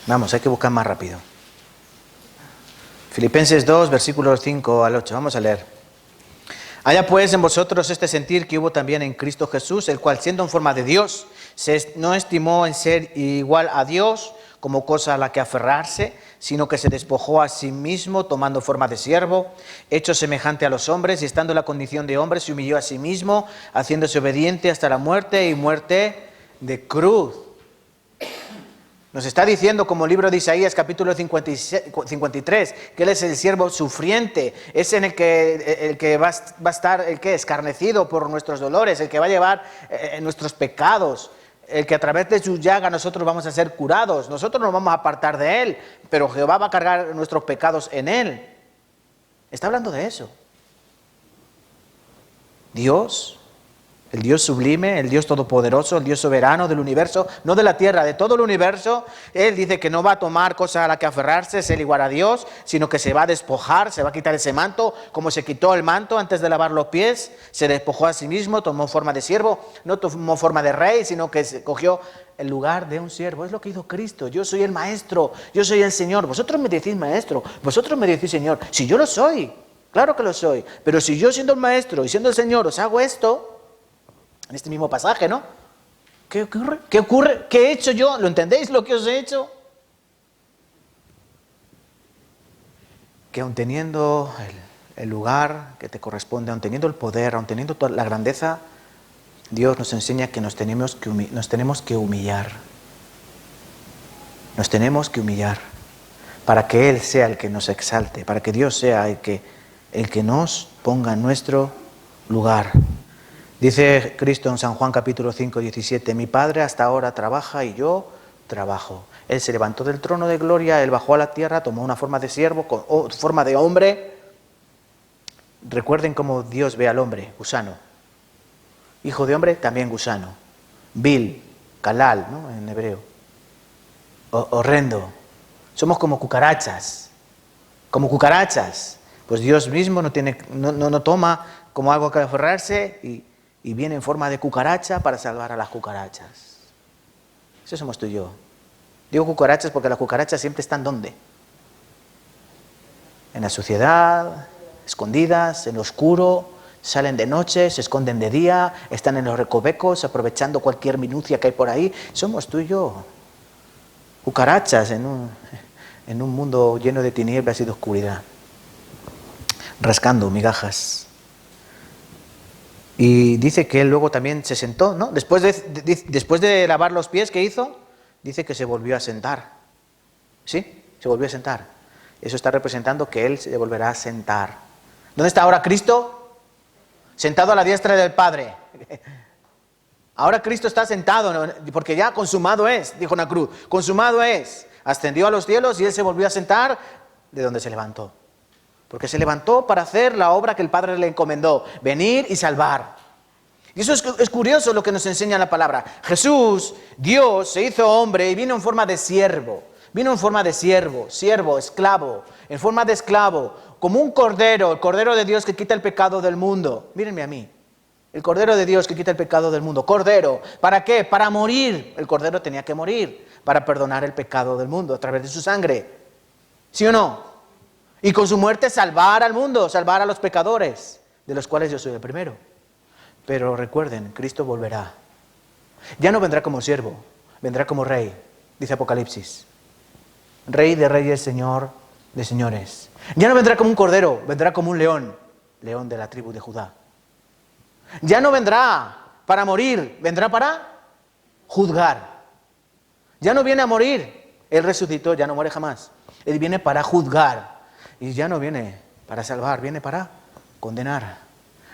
Vamos, hay que buscar más rápido. Filipenses 2, versículos 5 al 8. Vamos a leer. Haya pues en vosotros este sentir que hubo también en Cristo Jesús, el cual siendo en forma de Dios, no estimó en ser igual a Dios como cosa a la que aferrarse, sino que se despojó a sí mismo, tomando forma de siervo, hecho semejante a los hombres, y estando en la condición de hombre, se humilló a sí mismo, haciéndose obediente hasta la muerte y muerte de cruz. Nos está diciendo, como el libro de Isaías, capítulo 53, que Él es el siervo sufriente, es en el que va a estar, el que escarnecido por nuestros dolores, el que va a llevar nuestros pecados, el que a través de su llaga nosotros vamos a ser curados. Nosotros nos vamos a apartar de Él, pero Jehová va a cargar nuestros pecados en Él. Está hablando de eso. Dios, el Dios sublime, el Dios todopoderoso, el Dios soberano del universo, no de la tierra, de todo el universo. Él dice que no va a tomar cosa a la que aferrarse, ser igual a Dios, sino que se va a despojar, se va a quitar ese manto, como se quitó el manto antes de lavar los pies, se despojó a sí mismo, tomó forma de siervo, no tomó forma de rey, sino que se cogió el lugar de un siervo. Es lo que hizo Cristo. Yo soy el maestro, yo soy el Señor. Vosotros me decís maestro, vosotros me decís Señor. Si yo lo soy, claro que lo soy, pero si yo siendo el maestro y siendo el Señor os hago esto, en este mismo pasaje, ¿no? ¿Qué ocurre? ¿Qué ocurre? ¿Qué he hecho yo? ¿Lo entendéis lo que os he hecho? Que aun teniendo el lugar que te corresponde, aun teniendo el poder, aun teniendo toda la grandeza, Dios nos enseña que nos tenemos que humillar. Nos tenemos que humillar para que Él sea el que nos exalte, para que Dios sea el que nos ponga en nuestro lugar. Dice Cristo en San Juan capítulo 5, 17, mi Padre hasta ahora trabaja y yo trabajo. Él se levantó del trono de gloria, Él bajó a la tierra, tomó una forma de siervo, forma de hombre. Recuerden cómo Dios ve al hombre, gusano. Hijo de hombre, también gusano. Vil, kalal, ¿no? En hebreo. Horrendo. Somos como cucarachas. Como cucarachas. Pues Dios mismo no toma como algo que aferrarse y viene en forma de cucaracha para salvar a las cucarachas. Eso somos tú y yo. Digo cucarachas porque las cucarachas siempre están ¿dónde? En la suciedad, escondidas, en lo oscuro, salen de noche, se esconden de día, están en los recovecos aprovechando cualquier minucia que hay por ahí. Somos tú y yo. Cucarachas en un mundo lleno de tinieblas y de oscuridad. Rascando migajas. Y dice que él luego también se sentó, ¿no? Después de lavar los pies, ¿qué hizo? Dice que se volvió a sentar. ¿Sí? Se volvió a sentar. Eso está representando que él se volverá a sentar. ¿Dónde está ahora Cristo? Sentado a la diestra del Padre. Ahora Cristo está sentado, ¿no? Porque ya consumado es, dijo en la cruz, consumado es. Ascendió a los cielos y Él se volvió a sentar de donde se levantó. Porque se levantó para hacer la obra que el Padre le encomendó, venir y salvar. Y eso es curioso lo que nos enseña la palabra. Jesús, Dios, se hizo hombre y vino en forma de siervo. Vino en forma de siervo, esclavo, en forma de esclavo, como un cordero, el cordero de Dios que quita el pecado del mundo. Mírenme a mí, el cordero de Dios que quita el pecado del mundo. Cordero, ¿para qué? Para morir. El cordero tenía que morir para perdonar el pecado del mundo a través de su sangre. ¿Sí o no? Y con su muerte salvar al mundo, salvar a los pecadores, de los cuales yo soy el primero. Pero recuerden, Cristo volverá. Ya no vendrá como siervo, vendrá como rey, dice Apocalipsis. Rey de reyes, Señor de señores. Ya no vendrá como un cordero, vendrá como un león, león de la tribu de Judá. Ya no vendrá para morir, vendrá para juzgar. Ya no viene a morir, Él resucitó, ya no muere jamás. Él viene para juzgar. Y ya no viene para salvar, viene para condenar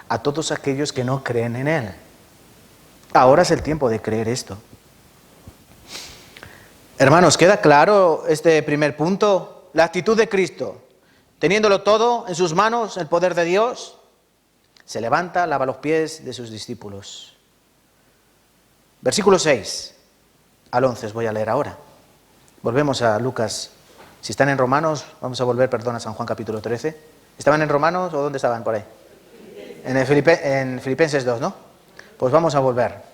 a todos aquellos que no creen en Él. Ahora es el tiempo de creer esto. Hermanos, ¿queda claro este primer punto? La actitud de Cristo, teniéndolo todo en sus manos, el poder de Dios, se levanta, lava los pies de sus discípulos. Versículo 6 al 11 os voy a leer ahora. Volvemos a Lucas. Si están en Romanos, vamos a volver, a San Juan capítulo 13. ¿Estaban en Romanos o dónde estaban por ahí? En Filipenses 2, ¿no? Pues vamos a volver.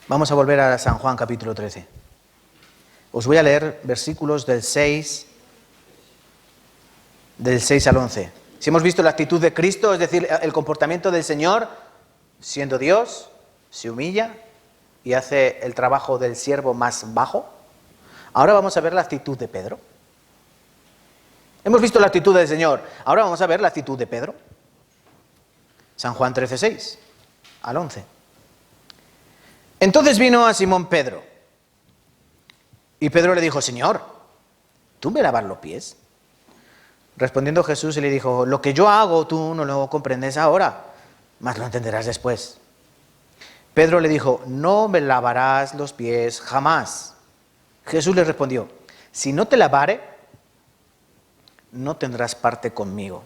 Vamos a volver a San Juan capítulo 13. Os voy a leer versículos del 6 al 11. Si hemos visto la actitud de Cristo, es decir, el comportamiento del Señor, siendo Dios, se humilla y hace el trabajo del siervo más bajo. Ahora vamos a ver la actitud de Pedro. Hemos visto la actitud del Señor, ahora vamos a ver la actitud de Pedro. San Juan 13, 6 al 11. Entonces vino a Simón Pedro, y Pedro le dijo: Señor, ¿tú me lavas los pies? Respondiendo Jesús le dijo: lo que yo hago tú no lo comprendes ahora, mas lo entenderás después. Pedro le dijo: no me lavarás los pies jamás. Jesús le respondió: si no te lavare, no tendrás parte conmigo.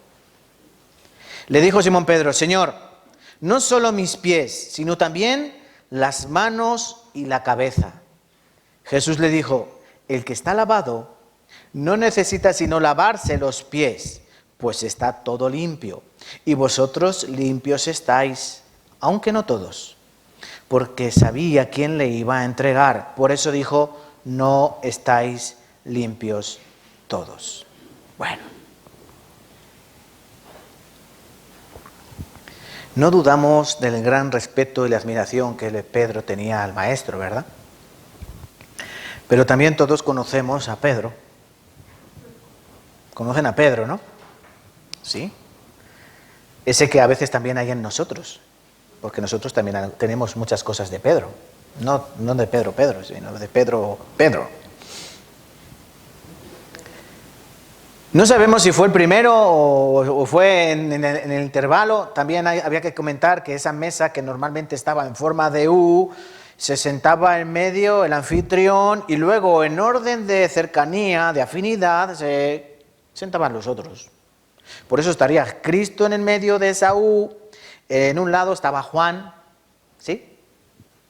Le dijo Simón Pedro: Señor, no solo mis pies, sino también las manos y la cabeza. Jesús le dijo: el que está lavado no necesita sino lavarse los pies, pues está todo limpio. Y vosotros limpios estáis, aunque no todos, porque sabía quién le iba a entregar. Por eso dijo: no estáis limpios todos. Bueno, no dudamos del gran respeto y la admiración que Pedro tenía al Maestro, ¿verdad? Pero también todos conocemos a Pedro. Conocen a Pedro, ¿no? Sí. Ese que a veces también hay en nosotros, porque nosotros también tenemos muchas cosas de Pedro. No de Pedro, sino de Pedro. No sabemos si fue el primero o fue en el intervalo. También había que comentar que esa mesa, que normalmente estaba en forma de U, se sentaba en medio el anfitrión y luego, en orden de cercanía, de afinidad, se sentaban los otros. Por eso estaría Cristo en el medio de esa U. En un lado estaba Juan, ¿sí?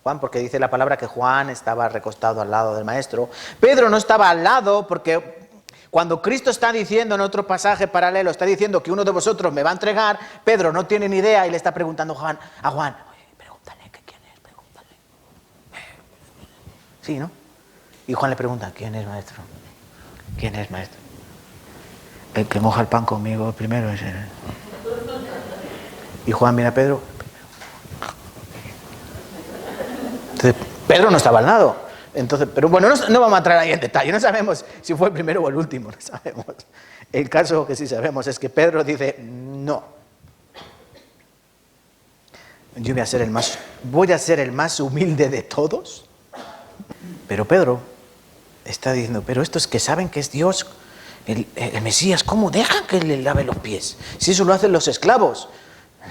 Juan, porque dice la palabra que Juan estaba recostado al lado del Maestro. Pedro no estaba al lado porque cuando Cristo está diciendo en otro pasaje paralelo, está diciendo que uno de vosotros me va a entregar, Pedro no tiene ni idea y le está preguntando a Juan, oye, pregúntale que quién es, pregúntale. Sí, ¿no? Y Juan le pregunta: ¿quién es, Maestro? ¿Quién es, Maestro? El que moja el pan conmigo primero es él. Y Juan mira a Pedro. Entonces, Pedro no estaba al lado. Entonces, pero bueno, no vamos a entrar ahí en detalle. No sabemos si fue el primero o el último. No sabemos. El caso que sí sabemos es que Pedro dice: no. Yo voy a ser el más humilde de todos. Pero Pedro está diciendo: pero estos que saben que es Dios, el Mesías, ¿cómo dejan que le lave los pies? Si eso lo hacen los esclavos.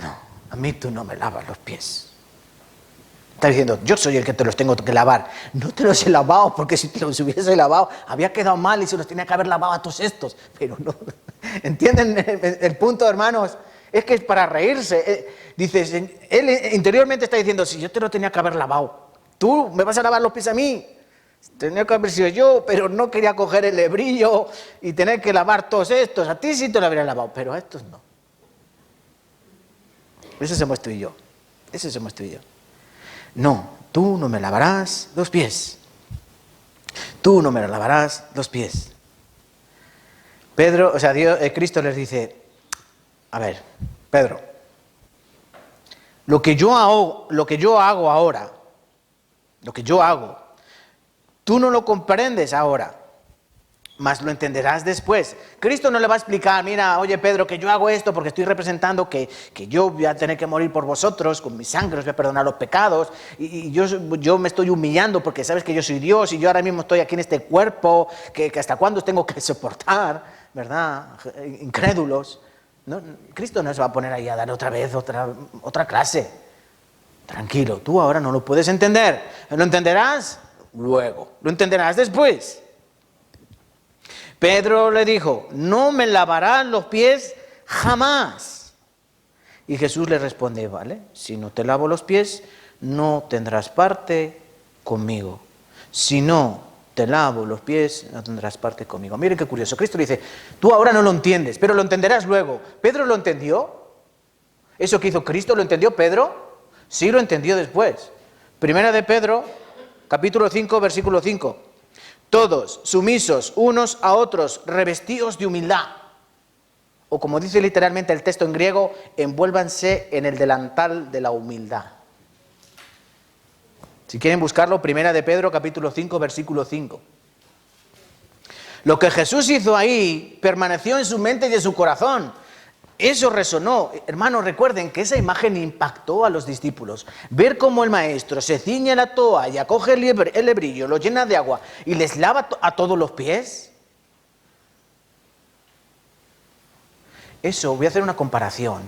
No, a mí tú no me lavas los pies. Está diciendo, yo soy el que te los tengo que lavar. No te los he lavado, porque si te los hubiese lavado, había quedado mal y se los tenía que haber lavado a tus estos. Pero no. ¿Entienden el punto, hermanos? Es que es para reírse. Dices, él interiormente está diciendo, si yo te lo tenía que haber lavado, tú me vas a lavar los pies a mí. Tenía que haber sido yo, pero no quería coger el hebrillo y tener que lavar todos estos. A ti sí te lo habría lavado, pero a estos no. Eso somos tú y yo. Eso somos tú y yo. No, tú no me lavarás los pies. Tú no me lavarás los pies. Cristo les dice, a ver, Pedro, lo que yo hago ahora, tú no lo comprendes ahora, mas lo entenderás después. Cristo no le va a explicar, mira, oye Pedro, que yo hago esto porque estoy representando que yo voy a tener que morir por vosotros, con mi sangre os voy a perdonar los pecados, y yo me estoy humillando porque sabes que yo soy Dios y yo ahora mismo estoy aquí en este cuerpo, que hasta cuándo os tengo que soportar, ¿verdad? Incrédulos. No, Cristo no se va a poner ahí a dar otra vez otra clase. Tranquilo, tú ahora no lo puedes entender. ¿Lo entenderás? Luego. ¿Lo entenderás después? Pedro le dijo, no me lavarás los pies jamás. Y Jesús le responde, vale, si no te lavo los pies, no tendrás parte conmigo. Si no te lavo los pies, no tendrás parte conmigo. Miren qué curioso. Cristo dice, tú ahora no lo entiendes, pero lo entenderás luego. ¿Pedro lo entendió? ¿Eso que hizo Cristo lo entendió Pedro? Sí, lo entendió después. Primera de Pedro, capítulo 5, versículo 5. Todos sumisos unos a otros, revestidos de humildad. O como dice literalmente el texto en griego, envuélvanse en el delantal de la humildad. Si quieren buscarlo, Primera de Pedro, capítulo 5, versículo 5. Lo que Jesús hizo ahí permaneció en su mente y en su corazón. Eso resonó. Hermanos, recuerden que esa imagen impactó a los discípulos. Ver cómo el maestro se ciñe la toalla, coge el hebrillo, lo llena de agua y les lava a todos los pies. Eso, voy a hacer una comparación.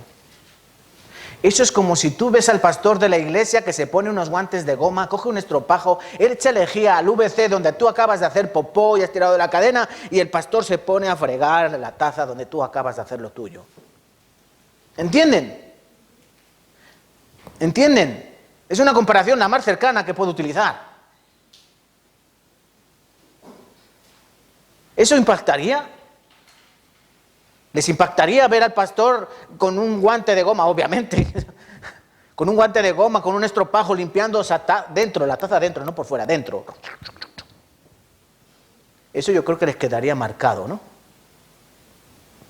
Eso es como si tú ves al pastor de la iglesia que se pone unos guantes de goma, coge un estropajo, él echa lejía al VC donde tú acabas de hacer popó y has tirado de la cadena y el pastor se pone a fregar la taza donde tú acabas de hacer lo tuyo. ¿Entienden? ¿Entienden? Es una comparación la más cercana que puedo utilizar. ¿Eso impactaría? ¿Les impactaría ver al pastor con un guante de goma? Obviamente. Con un guante de goma, con un estropajo limpiando dentro, la taza dentro, no por fuera, dentro. Eso yo creo que les quedaría marcado, ¿no?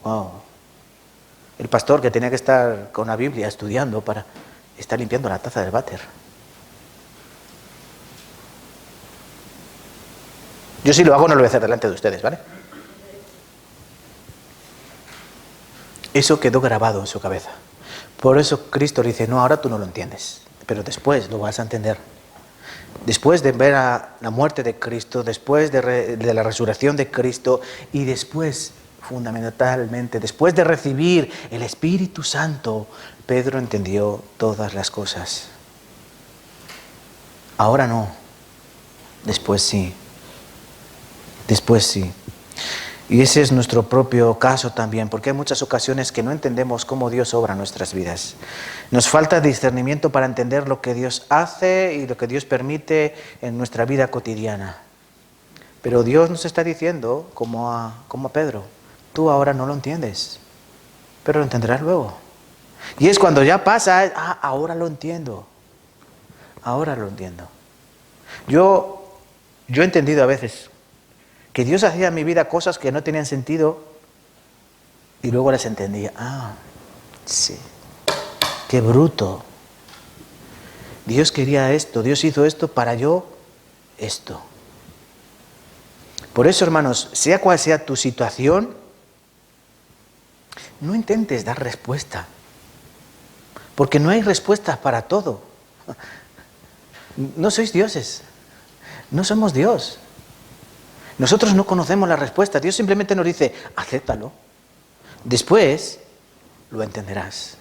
Wow. El pastor que tenía que estar con la Biblia estudiando para estar limpiando la taza del váter. Yo si lo hago no lo voy a hacer delante de ustedes, ¿vale? Eso quedó grabado en su cabeza. Por eso Cristo le dice, no, ahora tú no lo entiendes, pero después lo vas a entender. Después de ver a la muerte de Cristo, después de la resurrección de Cristo y después, fundamentalmente, después de recibir el Espíritu Santo, Pedro entendió todas las cosas. Ahora no, después sí. Después sí. Y ese es nuestro propio caso también, porque hay muchas ocasiones que no entendemos cómo Dios obra en nuestras vidas. Nos falta discernimiento para entender lo que Dios hace y lo que Dios permite en nuestra vida cotidiana. Pero Dios nos está diciendo, como a Pedro, tú ahora no lo entiendes, pero lo entenderás luego. Y es cuando ya pasa, ahora lo entiendo. Ahora lo entiendo. Yo he entendido a veces que Dios hacía en mi vida cosas que no tenían sentido y luego las entendía. Sí, qué bruto. Dios quería esto, Dios hizo esto para yo esto. Por eso, hermanos, sea cual sea tu situación, no intentes dar respuesta, porque no hay respuestas para todo. No sois dioses, no somos Dios. Nosotros no conocemos la respuesta. Dios simplemente nos dice, acéptalo. Después lo entenderás.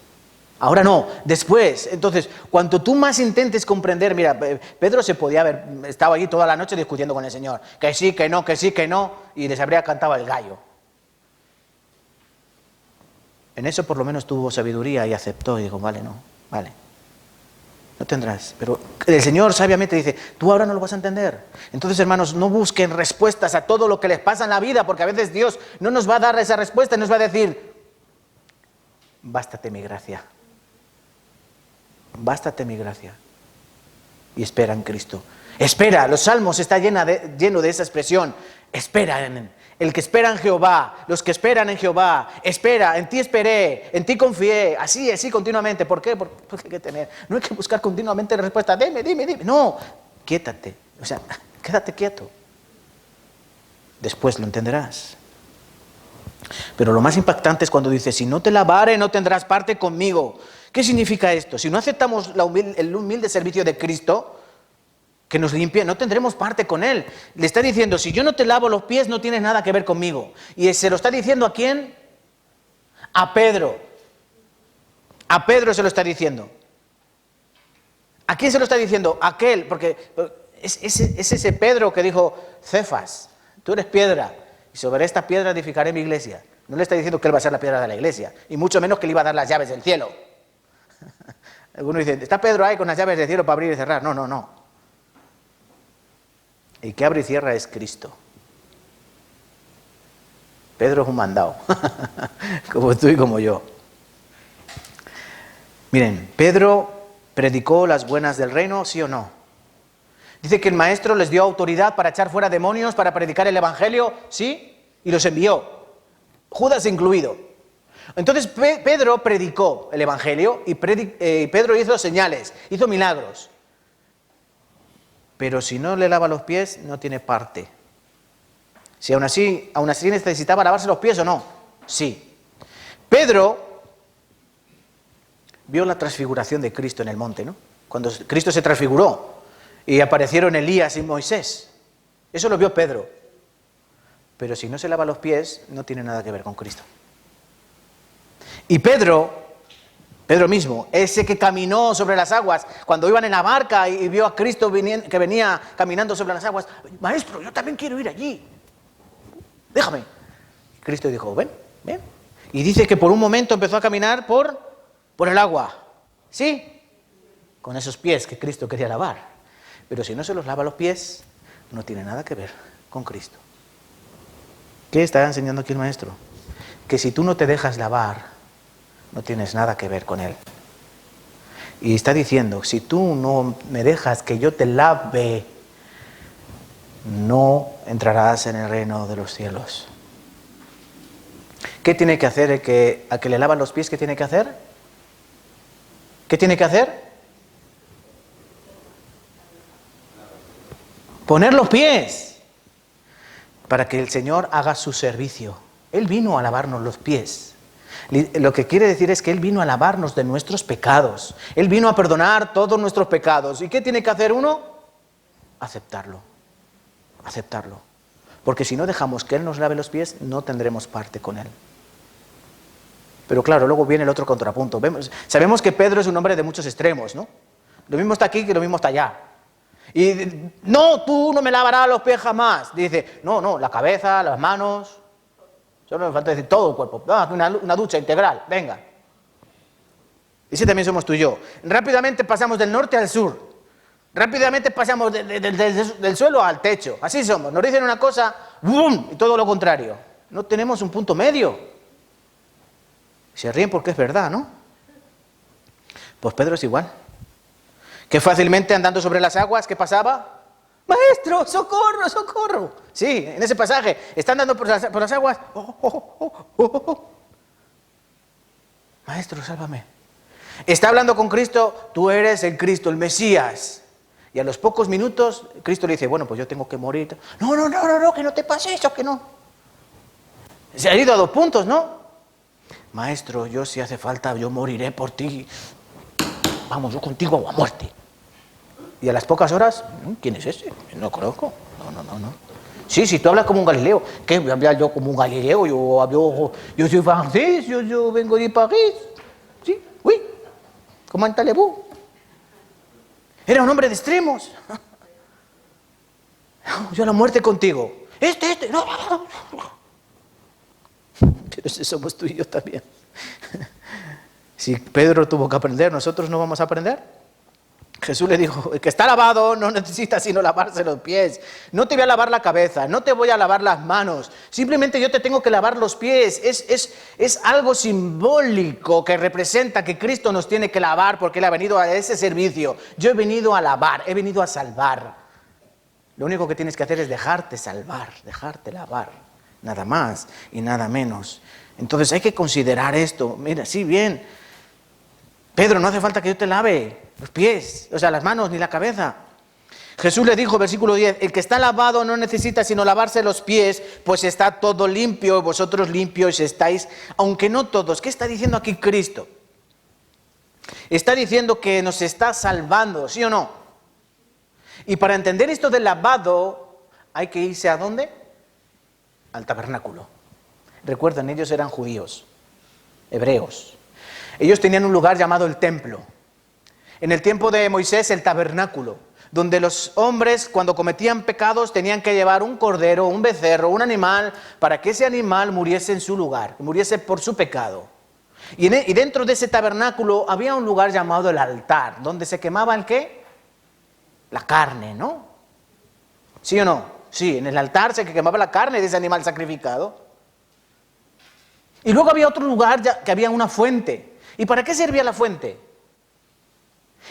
Ahora no, después. Entonces, cuanto tú más intentes comprender, mira, Pedro se podía haber estado allí toda la noche discutiendo con el Señor, que sí, que no, que sí, que no, y les habría cantado el gallo. En eso por lo menos tuvo sabiduría y aceptó y dijo, vale, no tendrás. Pero el Señor sabiamente dice, tú ahora no lo vas a entender. Entonces, hermanos, no busquen respuestas a todo lo que les pasa en la vida, porque a veces Dios no nos va a dar esa respuesta y nos va a decir, bástate mi gracia. Bástate mi gracia. Y espera en Cristo. Espera, los Salmos está lleno de esa expresión. Espera en el que espera en Jehová, los que esperan en Jehová. Espera, en ti esperé, en ti confié. Así continuamente. ¿Por qué? Porque hay que tener. No hay que buscar continuamente la respuesta. Dime. No, quiétate. O sea, quédate quieto. Después lo entenderás. Pero lo más impactante es cuando dice, si no te lavare, no tendrás parte conmigo. ¿Qué significa esto? Si no aceptamos el humilde servicio de Cristo, que nos limpie, no tendremos parte con Él. Le está diciendo, si yo no te lavo los pies, no tienes nada que ver conmigo. Y se lo está diciendo ¿a quién? A Pedro. A Pedro se lo está diciendo. ¿A quién se lo está diciendo? A aquel, porque es ese Pedro que dijo, Cefas, tú eres piedra, y sobre esta piedra edificaré mi iglesia. No le está diciendo que él va a ser la piedra de la iglesia, y mucho menos que le iba a dar las llaves del cielo. Algunos dicen, está Pedro ahí con las llaves del cielo para abrir y cerrar. No. El que abre y cierra es Cristo. Pedro es un mandado, como tú y como yo. Miren, Pedro predicó las buenas del reino, ¿sí o no? Dice que el maestro les dio autoridad para echar fuera demonios, para predicar el evangelio, ¿sí? Y los envió, Judas incluido. Entonces Pedro predicó el evangelio y Pedro hizo señales, hizo milagros. Pero si no le lava los pies, no tiene parte. Si aún así necesitaba lavarse los pies o no. Sí. Pedro vio la transfiguración de Cristo en el monte, ¿no? Cuando Cristo se transfiguró y aparecieron Elías y Moisés. Eso lo vio Pedro. Pero si no se lava los pies, no tiene nada que ver con Cristo. Y Pedro mismo, ese que caminó sobre las aguas, cuando iban en la barca y vio a Cristo que venía caminando sobre las aguas, maestro, yo también quiero ir allí, déjame. Cristo dijo, ven. Y dice que por un momento empezó a caminar por el agua, ¿sí? Con esos pies que Cristo quería lavar. Pero si no se los lava los pies, no tiene nada que ver con Cristo. ¿Qué está enseñando aquí el maestro? Que si tú no te dejas lavar, no tienes nada que ver con Él. Y está diciendo, si tú no me dejas que yo te lave, no entrarás en el reino de los cielos. ¿Qué tiene que hacer a que le lavan los pies? ¿Qué tiene que hacer? ¿Qué tiene que hacer? Poner los pies para que el Señor haga su servicio. Él vino a lavarnos los pies. Lo que quiere decir es que Él vino a lavarnos de nuestros pecados. Él vino a perdonar todos nuestros pecados. ¿Y qué tiene que hacer uno? Aceptarlo. Porque si no dejamos que Él nos lave los pies, no tendremos parte con Él. Pero claro, luego viene el otro contrapunto. Sabemos que Pedro es un hombre de muchos extremos, ¿no? Lo mismo está aquí que lo mismo está allá. Y no, tú no me lavarás los pies jamás. Dice, no, la cabeza, las manos. Solo me falta decir todo el cuerpo. Una ducha integral, venga. Ese también somos tú y yo. Rápidamente pasamos del norte al sur. Rápidamente pasamos del suelo al techo. Así somos. Nos dicen una cosa, ¡bum! Y todo lo contrario. No tenemos un punto medio. Se ríen porque es verdad, ¿no? Pues Pedro es igual. Que fácilmente andando sobre las aguas, ¿qué pasaba? Maestro, socorro, socorro. Sí, en ese pasaje, está andando por las aguas. Maestro, sálvame. Está hablando con Cristo, tú eres el Cristo, el Mesías. Y a los pocos minutos, Cristo le dice, bueno, pues yo tengo que morir. No, que no te pase eso, que no. Se ha ido a 2 puntos, ¿no? Maestro, yo si hace falta, yo moriré por ti. Vamos, yo contigo a muerte. Y a las pocas horas, ¿quién es ese? No conozco. No. Sí, tú hablas como un Galileo. ¿Qué? Voy a hablar yo como un Galileo. Yo soy francés, yo vengo de París. Sí, uy. como en Talebú. Era un hombre de extremos. Yo a la muerte contigo. No. Pero si somos tú y yo también. Si Pedro tuvo que aprender, ¿nosotros no vamos a aprender? Jesús le dijo, el que está lavado no necesita sino lavarse los pies. No te voy a lavar la cabeza, no te voy a lavar las manos. Simplemente yo te tengo que lavar los pies. Es algo simbólico que representa que Cristo nos tiene que lavar porque Él ha venido a ese servicio. Yo he venido a lavar, he venido a salvar. Lo único que tienes que hacer es dejarte salvar, dejarte lavar. Nada más y nada menos. Entonces hay que considerar esto. Mira, sí, bien. Pedro, no hace falta que yo te lave los pies, o sea, las manos ni la cabeza. Jesús le dijo, versículo 10, el que está lavado no necesita sino lavarse los pies, pues está todo limpio, vosotros limpios estáis, aunque no todos. ¿Qué está diciendo aquí Cristo? Está diciendo que nos está salvando, ¿sí o no? Y para entender esto del lavado, hay que irse ¿a dónde? Al tabernáculo. Recuerden, ellos eran judíos, hebreos. Ellos tenían un lugar llamado el templo. En el tiempo de Moisés, el tabernáculo, donde los hombres cuando cometían pecados tenían que llevar un cordero, un becerro, un animal, para que ese animal muriese en su lugar, muriese por su pecado. Y dentro de ese tabernáculo había un lugar llamado el altar, donde se quemaba ¿el qué? La carne, ¿no? ¿Sí o no? Sí, en el altar se quemaba la carne de ese animal sacrificado. Y luego había otro lugar que había una fuente. ¿Y para qué servía la fuente?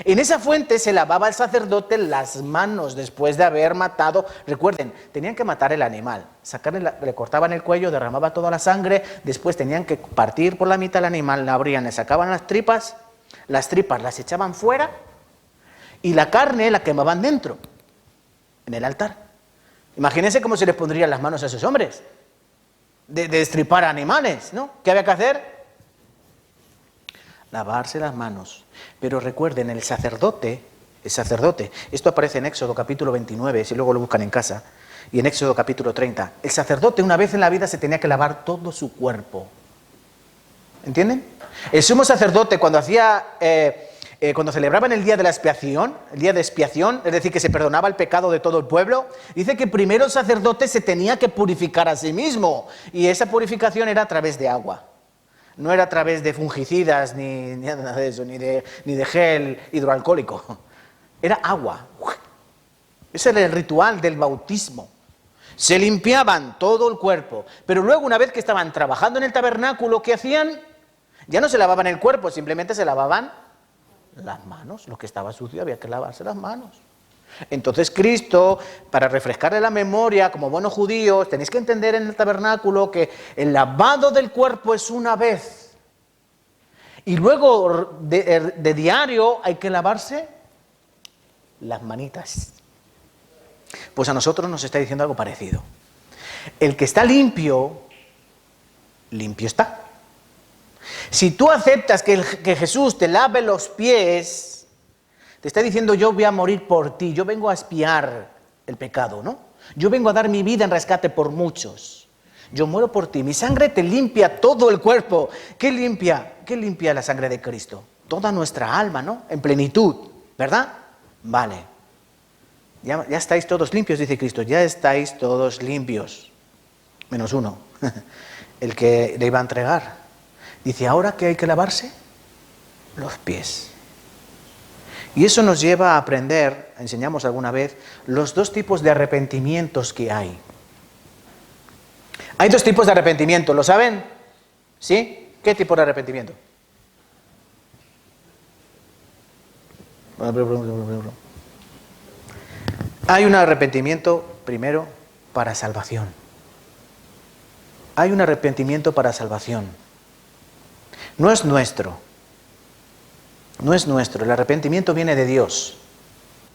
En esa fuente se lavaba el sacerdote las manos después de haber matado. Recuerden, tenían que matar el animal, le cortaban el cuello, derramaba toda la sangre, después tenían que partir por la mitad el animal, la abrían, le sacaban las tripas las echaban fuera y la carne la quemaban dentro, en el altar. Imagínense cómo se les pondrían las manos a esos hombres, de destripar animales, ¿no? ¿Qué había que hacer? Lavarse las manos. Pero recuerden, el sacerdote, esto aparece en Éxodo capítulo 29, si luego lo buscan en casa, y en Éxodo capítulo 30, el sacerdote una vez en la vida se tenía que lavar todo su cuerpo. ¿Entienden? El sumo sacerdote cuando cuando celebraban el día de la expiación, el día de expiación, es decir, que se perdonaba el pecado de todo el pueblo, dice que primero el sacerdote se tenía que purificar a sí mismo, y esa purificación era a través de agua. No era a través de fungicidas, ni nada de eso, ni de gel hidroalcohólico. Era agua. Ese era el ritual del bautismo. Se limpiaban todo el cuerpo. Pero luego, una vez que estaban trabajando en el tabernáculo, ¿qué hacían? Ya no se lavaban el cuerpo, simplemente se lavaban las manos. Lo que estaba sucio había que lavarse las manos. Entonces Cristo, para refrescarle la memoria, como buenos judíos, tenéis que entender en el tabernáculo que el lavado del cuerpo es una vez. Y luego de diario hay que lavarse las manitas. Pues a nosotros nos está diciendo algo parecido. El que está limpio, limpio está. Si tú aceptas que Jesús te lave los pies, te está diciendo, yo voy a morir por ti, yo vengo a expiar el pecado, ¿no? Yo vengo a dar mi vida en rescate por muchos. Yo muero por ti, mi sangre te limpia todo el cuerpo. ¿Qué limpia? ¿Qué limpia la sangre de Cristo? Toda nuestra alma, ¿no? En plenitud, ¿verdad? Vale. Ya estáis todos limpios, dice Cristo, ya estáis todos limpios. Menos uno, el que le iba a entregar. Dice, ¿ahora qué hay que lavarse? Los pies. Y eso nos lleva a aprender, enseñamos alguna vez, los dos tipos de arrepentimientos que hay. Hay dos tipos de arrepentimiento, ¿lo saben? ¿Sí? ¿Qué tipo de arrepentimiento? Hay un arrepentimiento, primero, para salvación. Hay un arrepentimiento para salvación. No es nuestro. No es nuestro, el arrepentimiento viene de Dios.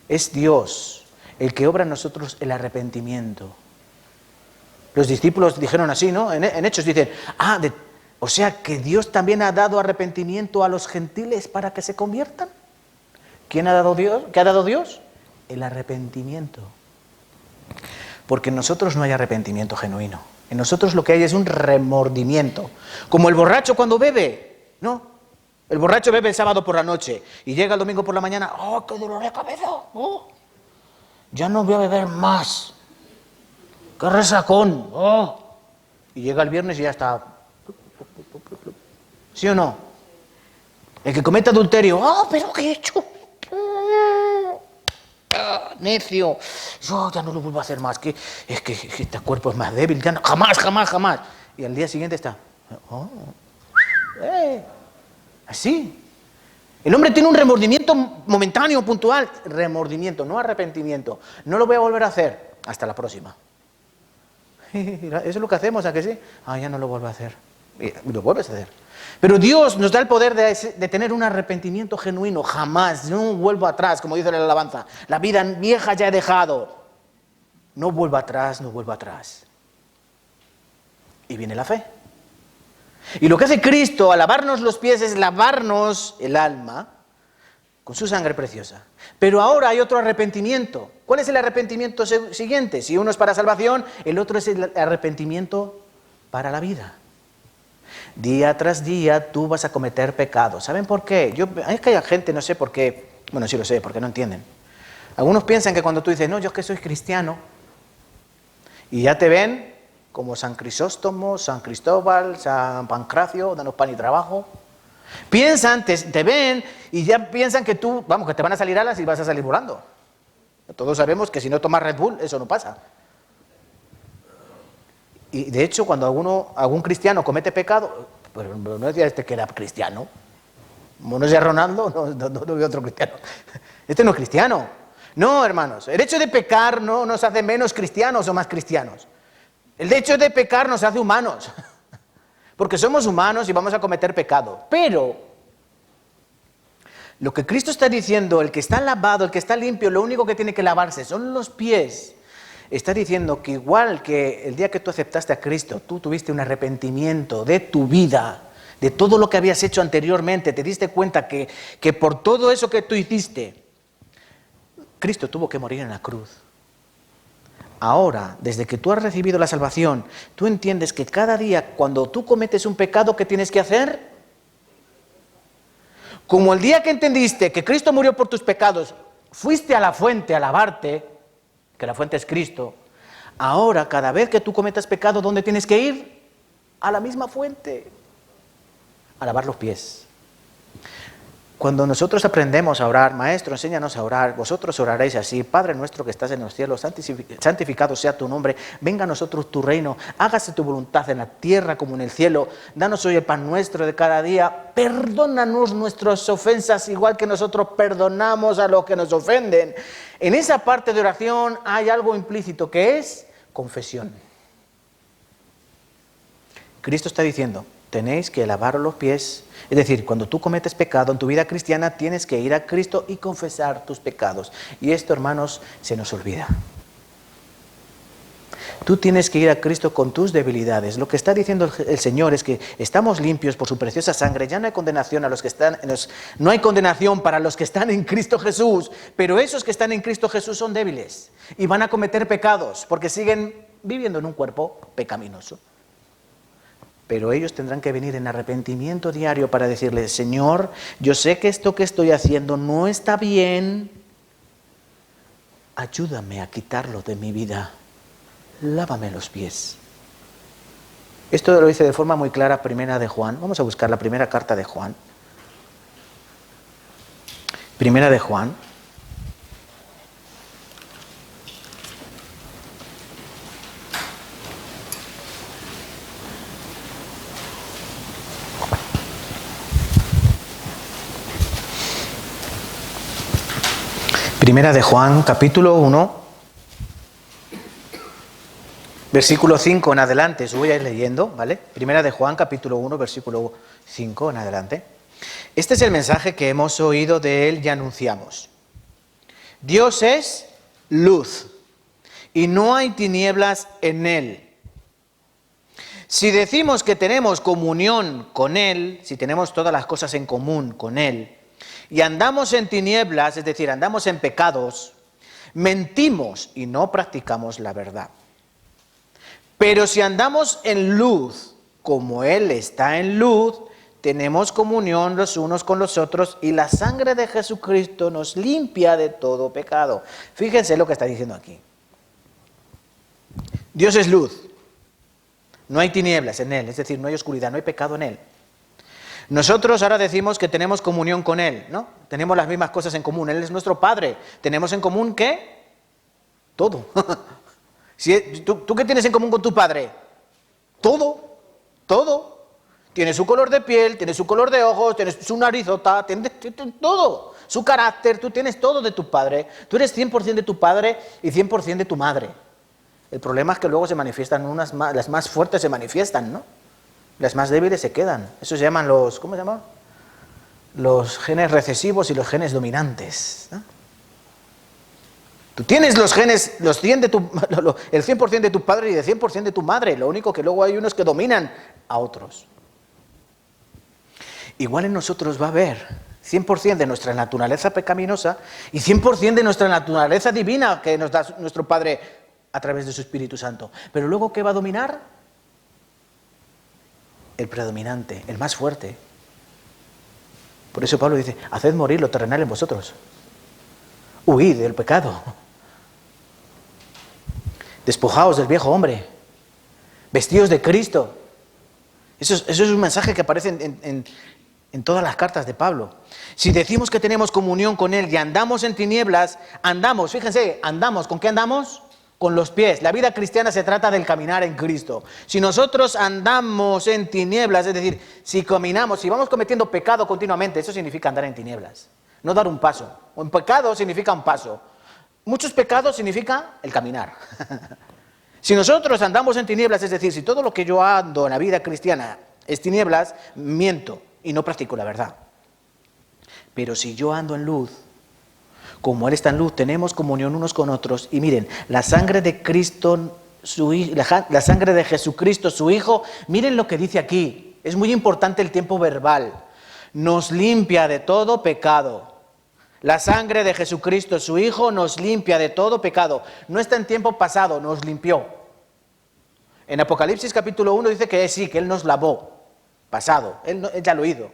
Es Dios el que obra en nosotros el arrepentimiento. Los discípulos dijeron así, ¿no? En Hechos dicen, o sea que Dios también ha dado arrepentimiento a los gentiles para que se conviertan. ¿Quién ha dado Dios? ¿Qué ha dado Dios? El arrepentimiento. Porque en nosotros no hay arrepentimiento genuino. En nosotros lo que hay es un remordimiento. Como el borracho cuando bebe, ¿no? El borracho bebe el sábado por la noche y llega el domingo por la mañana, ¡oh, qué dolor de cabeza! ¡Oh! Ya no voy a beber más. ¡Qué resacón! ¡Oh! Y llega el viernes y ya está. ¿Sí o no? El que comete adulterio, ¡oh, pero qué he hecho! Necio, yo ya no lo vuelvo a hacer más, que este cuerpo es más débil, ya no, jamás, jamás, jamás. Y al día siguiente está, oh, así. El hombre tiene un remordimiento momentáneo, puntual, remordimiento, no arrepentimiento. No lo voy a volver a hacer, hasta la próxima. Eso es lo que hacemos, ¿a que sí? Ya no lo vuelvo a hacer. Y lo vuelves a hacer. Pero Dios nos da el poder de tener un arrepentimiento genuino. Jamás, no vuelvo atrás, como dice la alabanza. La vida vieja ya he dejado. No vuelvo atrás, no vuelvo atrás. Y viene la fe. Y lo que hace Cristo al lavarnos los pies es lavarnos el alma con su sangre preciosa. Pero ahora hay otro arrepentimiento. ¿Cuál es el arrepentimiento siguiente? Si uno es para salvación, el otro es el arrepentimiento para la vida. Día tras día tú vas a cometer pecados. ¿Saben por qué? Es que hay gente, no sé por qué, bueno, sí lo sé, porque no entienden. Algunos piensan que cuando tú dices, no, yo es que soy cristiano, y ya te ven como San Crisóstomo, San Cristóbal, San Pancracio, danos pan y trabajo. Piensan, te ven y ya piensan que tú, vamos, que te van a salir alas y vas a salir volando. Todos sabemos que si no tomas Red Bull, eso no pasa. Y de hecho, cuando algún cristiano comete pecado, pero no decía este que era cristiano. Como no sea Ronaldo, no veo otro cristiano. Este no es cristiano. No, hermanos, el hecho de pecar no nos hace menos cristianos o más cristianos. El hecho de pecar nos hace humanos. Porque somos humanos y vamos a cometer pecado. Pero lo que Cristo está diciendo, el que está lavado, el que está limpio, lo único que tiene que lavarse son los pies. Está diciendo que igual que el día que tú aceptaste a Cristo, tú tuviste un arrepentimiento de tu vida, de todo lo que habías hecho anteriormente, te diste cuenta que por todo eso que tú hiciste, Cristo tuvo que morir en la cruz. Ahora, desde que tú has recibido la salvación, tú entiendes que cada día cuando tú cometes un pecado, ¿qué tienes que hacer? Como el día que entendiste que Cristo murió por tus pecados, fuiste a la fuente a lavarte, que la fuente es Cristo, ahora cada vez que tú cometas pecado, ¿dónde tienes que ir? A la misma fuente, a lavar los pies. Cuando nosotros aprendemos a orar, Maestro, enséñanos a orar, vosotros oraréis así, Padre nuestro que estás en los cielos, santificado sea tu nombre, venga a nosotros tu reino, hágase tu voluntad en la tierra como en el cielo, danos hoy el pan nuestro de cada día, perdónanos nuestras ofensas igual que nosotros perdonamos a los que nos ofenden. En esa parte de oración hay algo implícito que es confesión. Cristo está diciendo, tenéis que lavaros los pies. Es decir, cuando tú cometes pecado en tu vida cristiana, tienes que ir a Cristo y confesar tus pecados. Y esto, hermanos, se nos olvida. Tú tienes que ir a Cristo con tus debilidades. Lo que está diciendo el Señor es que estamos limpios por su preciosa sangre. Ya no hay condenación no hay condenación para los que están en Cristo Jesús. Pero esos que están en Cristo Jesús son débiles y van a cometer pecados porque siguen viviendo en un cuerpo pecaminoso. Pero ellos tendrán que venir en arrepentimiento diario para decirle, Señor, yo sé que esto que estoy haciendo no está bien. Ayúdame a quitarlo de mi vida. Lávame los pies. Esto lo dice de forma muy clara Primera de Juan. Vamos a buscar la primera carta de Juan. Primera de Juan. Primera de Juan, capítulo 1, versículo 5 en adelante. Os voy a ir leyendo, ¿vale? Primera de Juan, capítulo 1, versículo 5 en adelante. Este es el mensaje que hemos oído de él y anunciamos. Dios es luz y no hay tinieblas en él. Si decimos que tenemos comunión con él, si tenemos todas las cosas en común con él, y andamos en tinieblas, es decir, andamos en pecados, mentimos y no practicamos la verdad. Pero si andamos en luz, como Él está en luz, tenemos comunión los unos con los otros y la sangre de Jesucristo nos limpia de todo pecado. Fíjense lo que está diciendo aquí. Dios es luz. No hay tinieblas en Él, es decir, no hay oscuridad, no hay pecado en Él. Nosotros ahora decimos que tenemos comunión con Él, ¿no? Tenemos las mismas cosas en común. Él es nuestro Padre. ¿Tenemos en común qué? Todo. ¿Tú qué tienes en común con tu Padre? Todo. Todo. Tiene su color de piel, tiene su color de ojos, tiene su narizota, tiene todo. Su carácter, tú tienes todo de tu Padre. Tú eres 100% de tu Padre y 100% de tu madre. El problema es que luego se manifiestan las más fuertes se manifiestan, ¿no? Las más débiles se quedan. Eso se llaman ¿cómo se llaman? Los genes recesivos y los genes dominantes, ¿no? Tú tienes los genes, el 100% de tu padre y el 100% de tu madre. Lo único que luego hay unos que dominan a otros. Igual en nosotros va a haber 100% de nuestra naturaleza pecaminosa y 100% de nuestra naturaleza divina que nos da nuestro Padre a través de su Espíritu Santo. Pero luego, ¿qué va a dominar? El predominante, el más fuerte. Por eso Pablo dice, haced morir lo terrenal en vosotros. Huid del pecado. Despojaos del viejo hombre. Vestíos de Cristo. Eso es un mensaje que aparece en todas las cartas de Pablo. Si decimos que tenemos comunión con Él y andamos en tinieblas, andamos, fíjense, andamos, ¿con qué andamos? Con los pies. La vida cristiana se trata del caminar en Cristo. Si nosotros andamos en tinieblas, es decir, si vamos cometiendo pecado continuamente, eso significa andar en tinieblas. No dar un paso. Un pecado significa un paso. Muchos pecados significa el caminar. Si nosotros andamos en tinieblas, es decir, si todo lo que yo ando en la vida cristiana es tinieblas, miento y no practico la verdad. Pero si yo ando en luz, como Él está en luz, tenemos comunión unos con otros. Y miren, la sangre de Cristo, la sangre de Jesucristo, su Hijo, miren lo que dice aquí. Es muy importante el tiempo verbal. Nos limpia de todo pecado. La sangre de Jesucristo, su Hijo, nos limpia de todo pecado. No está en tiempo pasado, nos limpió. En Apocalipsis capítulo 1 dice que sí, que Él nos lavó. Pasado, Él ya lo ha oído.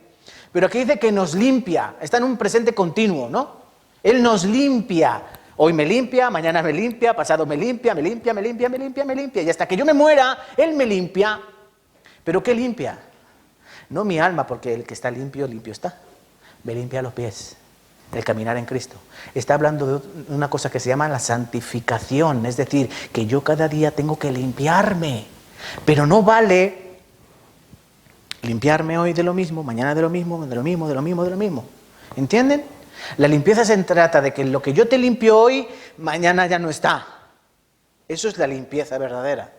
Pero aquí dice que nos limpia. Está en un presente continuo, ¿no? Él nos limpia. Hoy me limpia, mañana me limpia, pasado me limpia. Y hasta que yo me muera, Él me limpia. ¿Pero qué limpia? No mi alma, porque el que está limpio, limpio está. Me limpia los pies. El caminar en Cristo. Está hablando de una cosa que se llama la santificación. Es decir, que yo cada día tengo que limpiarme. Pero no vale limpiarme hoy de lo mismo, mañana de lo mismo. ¿Entienden? La limpieza se trata de que lo que yo te limpio hoy, mañana ya no está. Eso es la limpieza verdadera.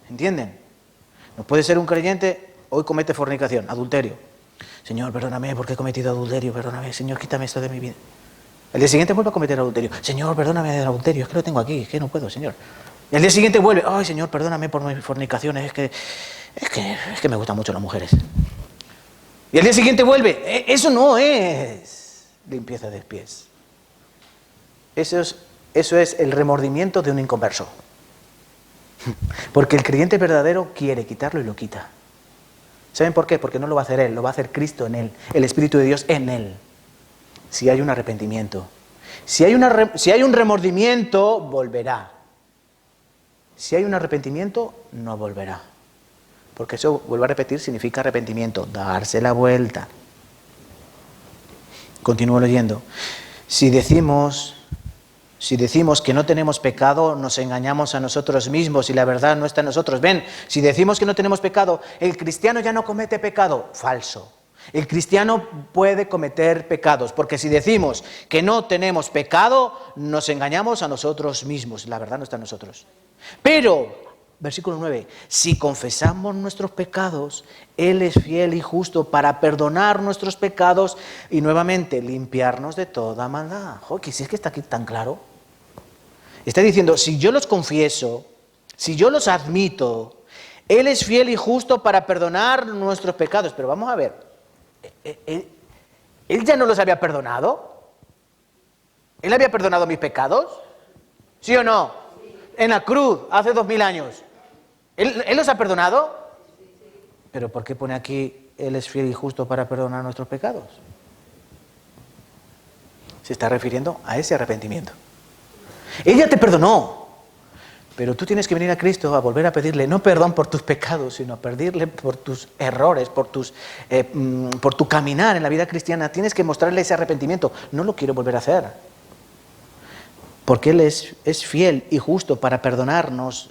¿Entienden? No puede ser un creyente, hoy comete fornicación, adulterio. Señor, perdóname porque he cometido adulterio, perdóname, Señor, quítame esto de mi vida. El día siguiente vuelve a cometer adulterio. Señor, perdóname del adulterio, es que lo tengo aquí, es que no puedo, Señor. Y el día siguiente vuelve, ay, Señor, perdóname por mis fornicaciones, es que me gustan mucho las mujeres. Y el día siguiente vuelve. Eso no es limpieza de pies. Eso es el remordimiento de un inconverso. Porque el creyente verdadero quiere quitarlo y lo quita. ¿Saben por qué? Porque no lo va a hacer él, lo va a hacer Cristo en él, el Espíritu de Dios en él. Si hay un arrepentimiento. Si hay un remordimiento, volverá. Si hay un arrepentimiento, no volverá. Porque eso, vuelvo a repetir, significa arrepentimiento, darse la vuelta. Continúo leyendo. Si decimos que no tenemos pecado, nos engañamos a nosotros mismos y la verdad no está en nosotros. Ven, si decimos que no tenemos pecado, el cristiano ya no comete pecado. Falso. El cristiano puede cometer pecados, porque si decimos que no tenemos pecado, nos engañamos a nosotros mismos. La verdad no está en nosotros. Pero versículo 9, si confesamos nuestros pecados, Él es fiel y justo para perdonar nuestros pecados y nuevamente limpiarnos de toda maldad. Joder, si es que está aquí tan claro. Está diciendo, si yo los confieso, si yo los admito, Él es fiel y justo para perdonar nuestros pecados. Pero vamos a ver, ¿Él ya no los había perdonado? ¿Él había perdonado mis pecados? ¿Sí o no? En la cruz, hace 2000 años. ¿Él los ha perdonado? ¿Pero por qué pone aquí Él es fiel y justo para perdonar nuestros pecados? Se está refiriendo a ese arrepentimiento. Ella te perdonó, pero tú tienes que venir a Cristo a volver a pedirle no perdón por tus pecados, sino a pedirle por tus errores, por tu caminar en la vida cristiana. Tienes que mostrarle ese arrepentimiento. No lo quiero volver a hacer. Porque Él es fiel y justo para perdonarnos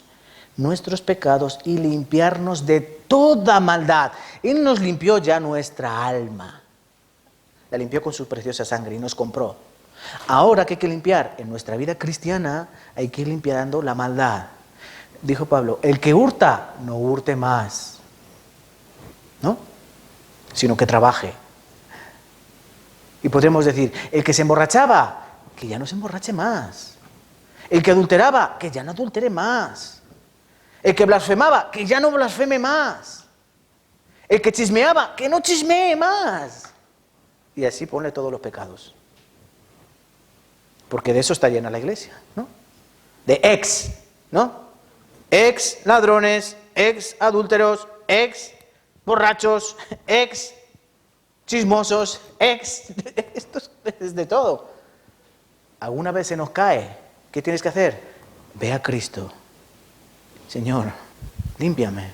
nuestros pecados y limpiarnos de toda maldad. Él nos limpió ya nuestra alma. La limpió con su preciosa sangre y nos compró. Ahora, ¿qué hay que limpiar? En nuestra vida cristiana hay que ir limpiando la maldad. Dijo Pablo, el que hurta, no hurte más, ¿no? Sino que trabaje. Y podríamos decir, el que se emborrachaba, que ya no se emborrache más. El que adulteraba, que ya no adultere más. El que blasfemaba, que ya no blasfeme más. El que chismeaba, que no chismee más. Y así ponle todos los pecados. Porque de eso está llena la iglesia, ¿no? De ¿no? Ex ladrones, ex adúlteros, ex borrachos, ex chismosos, esto es de todo. ¿Alguna vez se nos cae? ¿Qué tienes que hacer? Ve a Cristo. Señor, límpiame.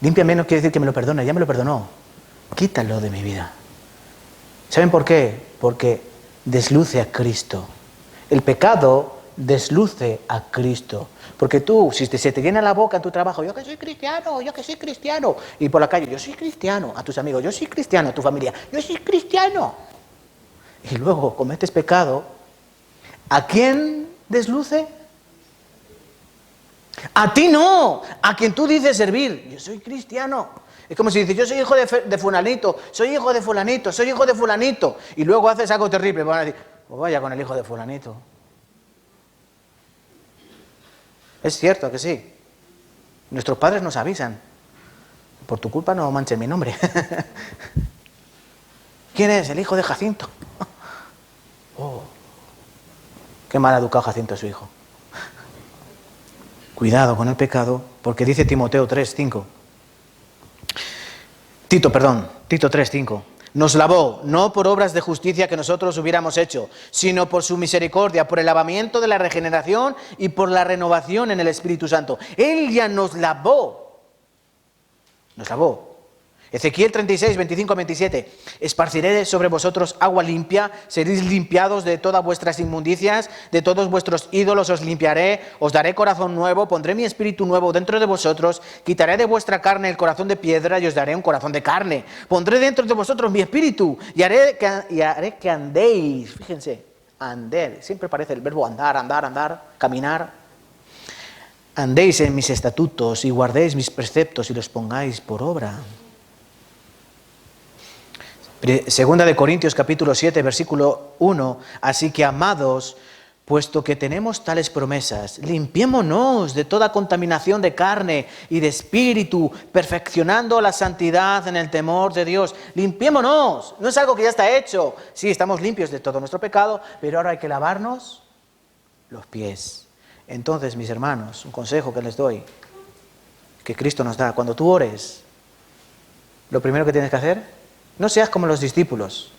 Límpiame no quiere decir que me lo perdone, ya me lo perdonó. Quítalo de mi vida. ¿Saben por qué? Porque desluce a Cristo. El pecado desluce a Cristo. Porque tú, si se te llena la boca en tu trabajo, yo que soy cristiano, y por la calle, yo soy cristiano, a tus amigos, yo soy cristiano, a tu familia, yo soy cristiano, y luego cometes pecado, ¿a quién desluce? A ti no, a quien tú dices servir. Yo soy cristiano. Es como si dices, yo soy hijo de fulanito, soy hijo de fulanito, soy hijo de fulanito. Y luego haces algo terrible, van a decir, pues vaya con el hijo de fulanito. Es cierto que sí. Nuestros padres nos avisan. Por tu culpa no manches mi nombre. ¿Quién es? El hijo de Jacinto. Oh, qué mal educado Jacinto es su hijo. Cuidado con el pecado, porque dice Timoteo 3:5. Tito 3:5. Nos lavó, no por obras de justicia que nosotros hubiéramos hecho, sino por su misericordia, por el lavamiento de la regeneración y por la renovación en el Espíritu Santo. Él ya nos lavó. Nos lavó. Ezequiel 36, 25-27. Esparciré sobre vosotros agua limpia, seréis limpiados de todas vuestras inmundicias, de todos vuestros ídolos os limpiaré, os daré corazón nuevo, pondré mi espíritu nuevo dentro de vosotros, quitaré de vuestra carne el corazón de piedra y os daré un corazón de carne. Pondré dentro de vosotros mi espíritu y haré que andéis. Fíjense, andar, siempre parece el verbo andar, caminar. Andéis en mis estatutos y guardéis mis preceptos y los pongáis por obra. Segunda de Corintios capítulo 7 versículo 1. Así que, amados, puesto que tenemos tales promesas, limpiémonos de toda contaminación de carne y de espíritu, perfeccionando la santidad en el temor de Dios. Limpiémonos. No es algo que ya está hecho. Sí, estamos limpios de todo nuestro pecado, pero ahora hay que lavarnos los pies. Entonces, mis hermanos, un consejo que les doy, que Cristo nos da: cuando tú ores, lo primero que tienes que hacer, no seas como los discípulos,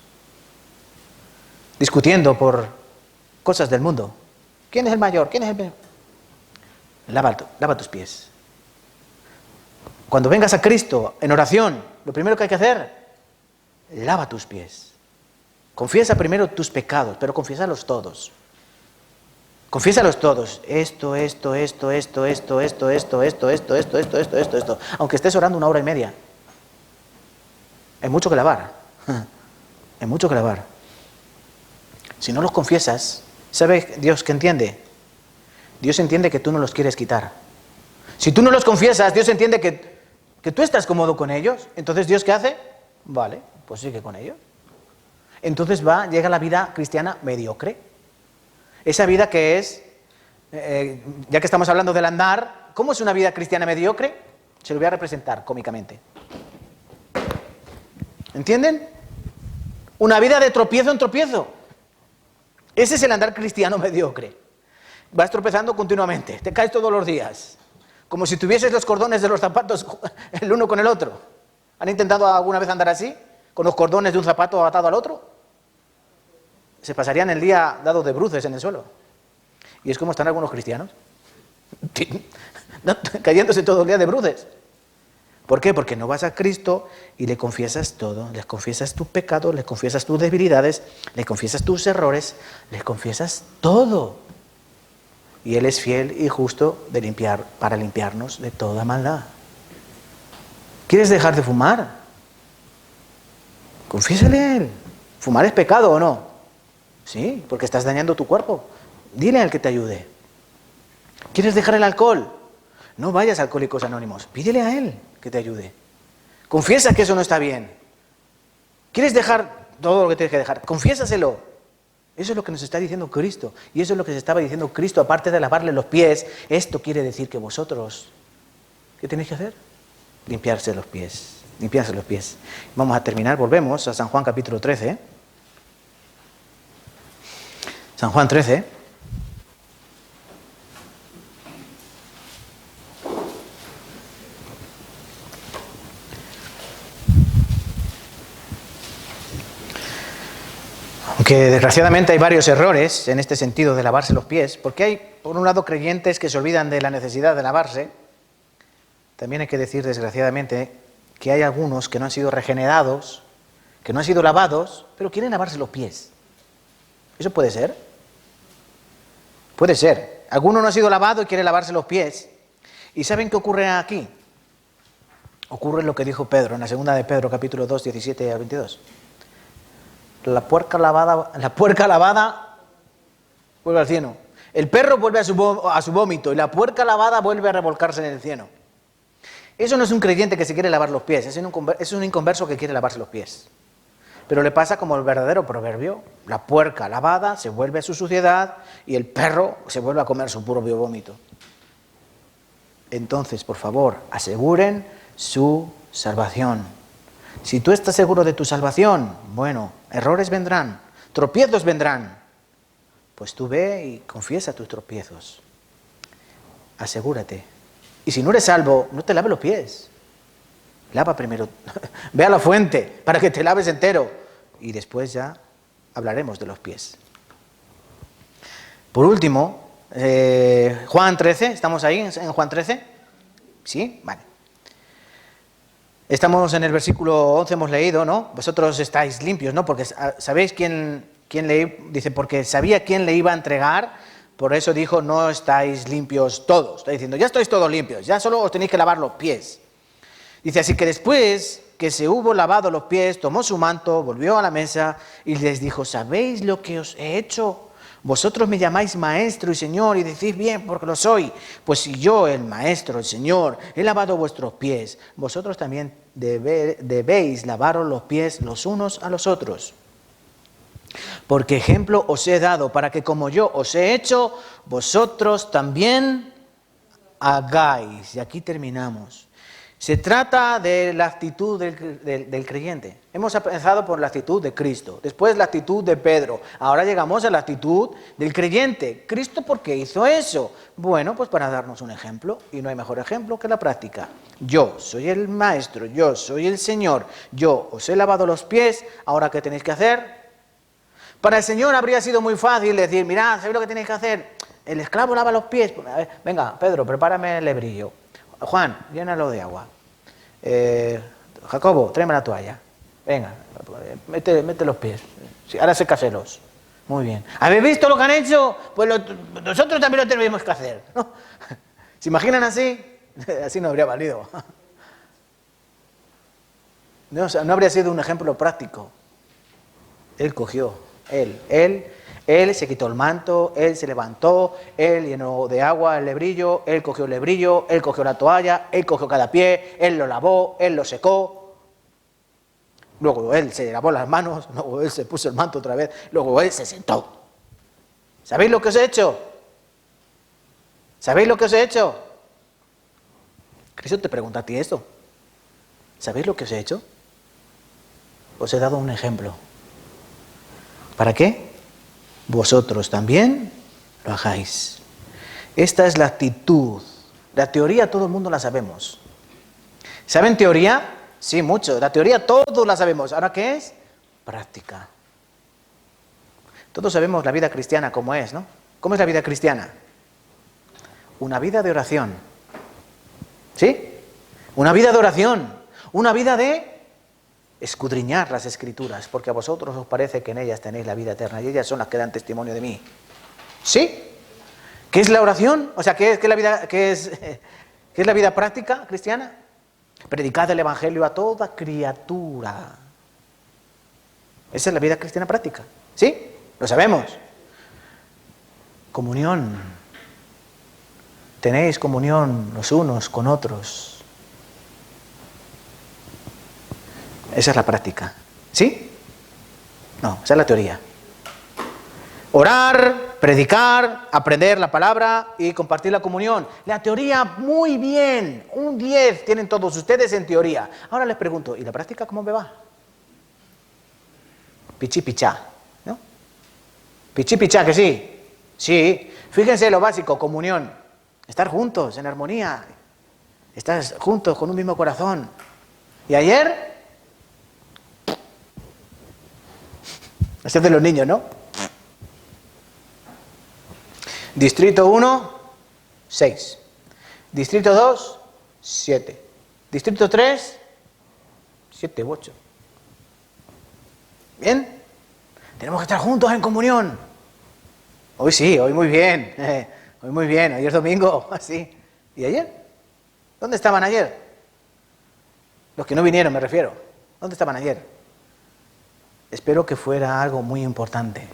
discutiendo por cosas del mundo. ¿Quién es el mayor? ¿Quién es el peor? Lava tus pies. Cuando vengas a Cristo en oración, lo primero que hay que hacer, lava tus pies. Confiesa primero tus pecados, pero confiésalos todos. Confiésalos todos. Esto. Aunque estés orando 1 hora y media. Hay mucho que lavar. Hay mucho que lavar. Si no los confiesas, ¿sabe Dios qué entiende? Dios entiende que tú no los quieres quitar. Si tú no los confiesas, Dios entiende que tú estás cómodo con ellos. Entonces, ¿Dios qué hace? Vale, pues sigue con ellos. Entonces llega la vida cristiana mediocre. Esa vida que es, ya que estamos hablando del andar, ¿cómo es una vida cristiana mediocre? Se lo voy a representar cómicamente. ¿Entienden? Una vida de tropiezo en tropiezo. Ese es el andar cristiano mediocre. Vas tropezando continuamente, te caes todos los días, como si tuvieses los cordones de los zapatos el uno con el otro. ¿Han intentado alguna vez andar así? ¿Con los cordones de un zapato atado al otro? Se pasarían el día dados de bruces en el suelo. Y es como están algunos cristianos, cayéndose todo el día de bruces. ¿Por qué? Porque no vas a Cristo y le confiesas todo, le confiesas tus pecados, le confiesas tus debilidades, le confiesas tus errores, le confiesas todo. Y Él es fiel y justo para limpiarnos de toda maldad. ¿Quieres dejar de fumar? Confiésale a Él. ¿Fumar es pecado o no? Sí, porque estás dañando tu cuerpo. Dile al que te ayude. ¿Quieres dejar el alcohol? No vayas a Alcohólicos Anónimos. Pídele a Él que te ayude. Confiesa que eso no está bien. ¿Quieres dejar todo lo que tienes que dejar? Confiésaselo. Eso es lo que nos está diciendo Cristo. Y eso es lo que se estaba diciendo Cristo, aparte de lavarle los pies. Esto quiere decir que vosotros, ¿qué tenéis que hacer? Limpiarse los pies. Limpiarse los pies. Vamos a terminar, volvemos a San Juan capítulo 13. San Juan 13. Aunque desgraciadamente hay varios errores en este sentido de lavarse los pies, porque hay, por un lado, creyentes que se olvidan de la necesidad de lavarse. También hay que decir, desgraciadamente, que hay algunos que no han sido regenerados, que no han sido lavados, pero quieren lavarse los pies. ¿Eso puede ser? Puede ser. Alguno no ha sido lavado y quiere lavarse los pies. ¿Y saben qué ocurre aquí? Ocurre lo que dijo Pedro en la segunda de Pedro, capítulo 2, 17 a 22. La puerca lavada vuelve al cieno. El perro vuelve a su vómito y la puerca lavada vuelve a revolcarse en el cieno. Eso no es un creyente que se quiere lavar los pies, es un inconverso que quiere lavarse los pies. Pero le pasa como el verdadero proverbio: la puerca lavada se vuelve a su suciedad y el perro se vuelve a comer su propio vómito. Entonces, por favor, aseguren su salvación. Si tú estás seguro de tu salvación, bueno, errores vendrán, tropiezos vendrán. Pues tú ve y confiesa tus tropiezos. Asegúrate. Y si no eres salvo, no te laves los pies. Lava primero. Ve a la fuente para que te laves entero. Y después ya hablaremos de los pies. Por último, Juan 13. ¿Estamos ahí en Juan 13? ¿Sí? Vale. Estamos en el versículo 11, hemos leído, ¿no? Vosotros estáis limpios, ¿no? Porque sabéis quién le... Dice, porque sabía quién le iba a entregar, por eso dijo, no estáis limpios todos. Está diciendo, ya estáis todos limpios, ya solo os tenéis que lavar los pies. Dice, así que después que se hubo lavado los pies, tomó su manto, volvió a la mesa y les dijo, ¿sabéis lo que os he hecho? Vosotros me llamáis maestro y señor y decís bien porque lo soy. Pues si yo, el maestro, el señor, he lavado vuestros pies, vosotros también debéis lavaros los pies los unos a los otros. Porque ejemplo os he dado para que como yo os he hecho, vosotros también hagáis. Y aquí terminamos. Se trata de la actitud del creyente. Hemos empezado por la actitud de Cristo, después la actitud de Pedro. Ahora llegamos a la actitud del creyente. ¿Cristo por qué hizo eso? Bueno, pues para darnos un ejemplo, y no hay mejor ejemplo que la práctica. Yo soy el maestro, yo soy el Señor, yo os he lavado los pies, ¿ahora qué tenéis que hacer? Para el Señor habría sido muy fácil decir, mirad, ¿sabéis lo que tenéis que hacer? El esclavo lava los pies. A ver, venga, Pedro, prepárame el lebrillo. Juan, llénalo de agua. Jacobo, tráeme la toalla. Venga, mete los pies. Sí, ahora sécaselos. Muy bien. ¿Habéis visto lo que han hecho? Pues nosotros también lo tenemos que hacer, ¿no? ¿Se imaginan así? Así no habría valido. No, o sea, no habría sido un ejemplo práctico. Él cogió, él se quitó el manto, él se levantó, él llenó de agua el lebrillo, él cogió el lebrillo, él cogió la toalla, él cogió cada pie, él lo lavó, él lo secó. Luego él se lavó las manos, luego él se puso el manto otra vez, luego él se sentó. ¿Sabéis lo que os he hecho? ¿Sabéis lo que os he hecho? Cristo te pregunta a ti esto. ¿Sabéis lo que os he hecho? Os he dado un ejemplo. ¿Para qué? Vosotros también lo hagáis. Esta es la actitud. La teoría todo el mundo la sabemos. ¿Saben teoría? Sí, mucho. La teoría todos la sabemos. ¿Ahora qué es? Práctica. Todos sabemos la vida cristiana cómo es, ¿no? ¿Cómo es la vida cristiana? Una vida de oración. ¿Sí? Una vida de oración. Una vida de escudriñar las Escrituras, porque a vosotros os parece que en ellas tenéis la vida eterna y ellas son las que dan testimonio de mí. ¿Sí? ¿Qué es la oración? O sea, ¿qué es la vida práctica cristiana? Predicad el Evangelio a toda criatura. Esa es la vida cristiana práctica. ¿Sí? Lo sabemos. Comunión. Tenéis comunión los unos con otros. Esa es la práctica. ¿Sí? No, esa es la teoría. Orar, predicar, aprender la palabra y compartir la comunión. La teoría, muy bien. Un 10 tienen todos ustedes en teoría. Ahora les pregunto, ¿y la práctica cómo me va? Pichi pichá, ¿no? Pichi pichá, que sí. Sí. Fíjense lo básico, comunión. Estar juntos, en armonía. Estar juntos con un mismo corazón. ¿Y ayer? Este es de los niños, ¿no? Distrito 1, 6. Distrito 2, 7. Distrito 3, 7 u 8. ¿Bien? Tenemos que estar juntos en comunión. Hoy sí, hoy muy bien. Hoy muy bien, hoy es domingo, así. ¿Y ayer? ¿Dónde estaban ayer? Los que no vinieron, me refiero. ¿Dónde estaban ayer? Espero que fuera algo muy importante.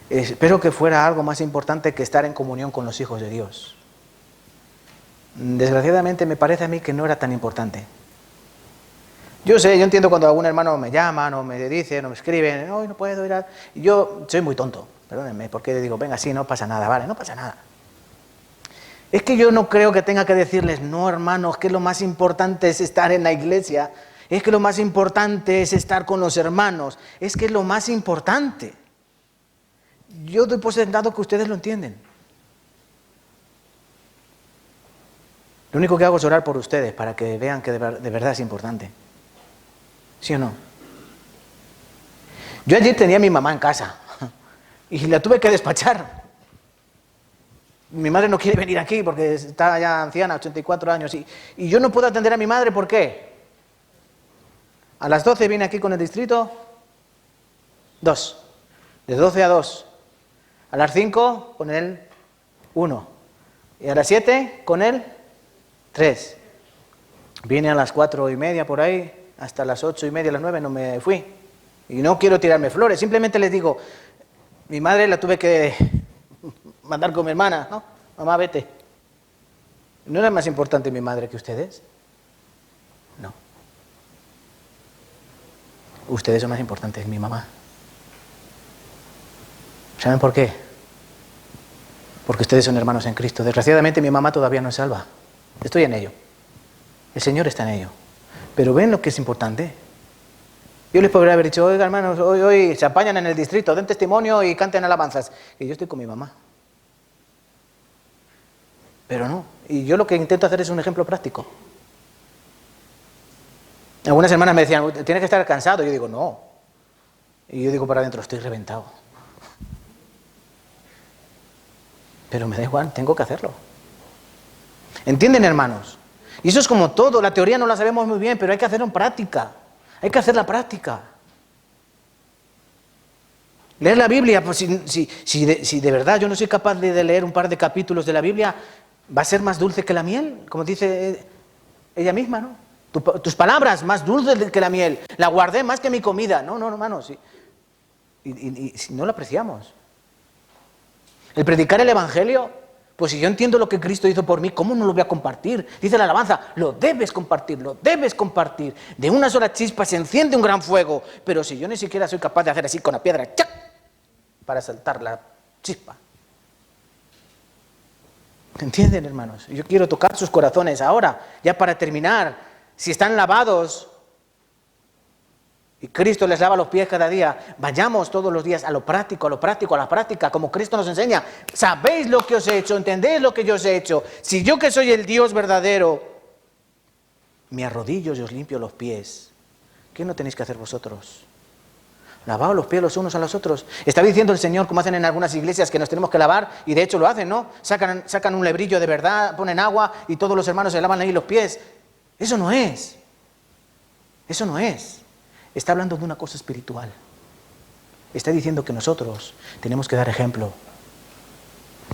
Espero que fuera algo más importante que estar en comunión con los hijos de Dios. Desgraciadamente me parece a mí que no era tan importante. Yo entiendo cuando algún hermano me llaman o me dicen o me escriben, hoy no puedo ir a... Y yo soy muy tonto, perdónenme, porque digo, venga, sí, no pasa nada, vale, no pasa nada. Es que yo no creo que tenga que decirles, no, hermanos, que lo más importante es estar en la iglesia, es que lo más importante es estar con los hermanos, es que es lo más importante. Yo doy por sentado que ustedes lo entienden. Lo único que hago es orar por ustedes para que vean que de verdad es importante. ¿Sí o no? Yo ayer tenía a mi mamá en casa y la tuve que despachar. Mi madre no quiere venir aquí porque está ya anciana, 84 años, y yo no puedo atender a mi madre, ¿por qué? A las 12 viene aquí con el distrito 2, de 12 a 2. A las 5 con el 1. Y a las 7 con el 3. Vine a las 4:30 por ahí, hasta las 8:30, las 9 no me fui. Y no quiero tirarme flores, simplemente les digo, mi madre la tuve que mandar con mi hermana, ¿no? Mamá, vete. ¿No era más importante mi madre que ustedes? No. Ustedes son más importantes que mi mamá. ¿Saben por qué? Porque ustedes son hermanos en Cristo. Desgraciadamente mi mamá todavía no es salva. Estoy en ello. El Señor está en ello. Pero ven lo que es importante. Yo les podría haber dicho, oiga hermanos, hoy se apañan en el distrito, den testimonio y canten alabanzas. Y yo estoy con mi mamá. Pero no. Y yo lo que intento hacer es un ejemplo práctico. Algunas hermanas me decían, tienes que estar cansado. Y yo digo, no. Y yo digo para adentro, estoy reventado. Pero me da igual, tengo que hacerlo. ¿Entienden, hermanos? Y eso es como todo, la teoría no la sabemos muy bien, pero hay que hacerlo en práctica. Hay que hacer la práctica. Leer la Biblia, pues si de verdad yo no soy capaz de leer un par de capítulos de la Biblia, va a ser más dulce que la miel, como dice ella misma, ¿no? Tus palabras más dulces que la miel, la guardé más que mi comida. No, hermanos, y si no la apreciamos. El predicar el Evangelio, pues si yo entiendo lo que Cristo hizo por mí, ¿cómo no lo voy a compartir? Dice la alabanza, lo debes compartir, lo debes compartir. De una sola chispa se enciende un gran fuego, pero si yo ni siquiera soy capaz de hacer así con la piedra, ¡chac!, para saltar la chispa. ¿Entienden, hermanos? Yo quiero tocar sus corazones ahora, ya para terminar. Si están lavados y Cristo les lava los pies cada día, vayamos todos los días a lo práctico, a la práctica, como Cristo nos enseña. ¿Sabéis lo que os he hecho? ¿Entendéis lo que yo os he hecho? Si yo, que soy el Dios verdadero, me arrodillo y os limpio los pies. ¿Qué no tenéis que hacer vosotros? Lavaos los pies los unos a los otros. Está diciendo el Señor, como hacen en algunas iglesias, que nos tenemos que lavar, y de hecho lo hacen, ¿no? Sacan un lebrillo de verdad, ponen agua y todos los hermanos se lavan ahí los pies. Eso no es. Eso no es. Está hablando de una cosa espiritual. Está diciendo que nosotros tenemos que dar ejemplo.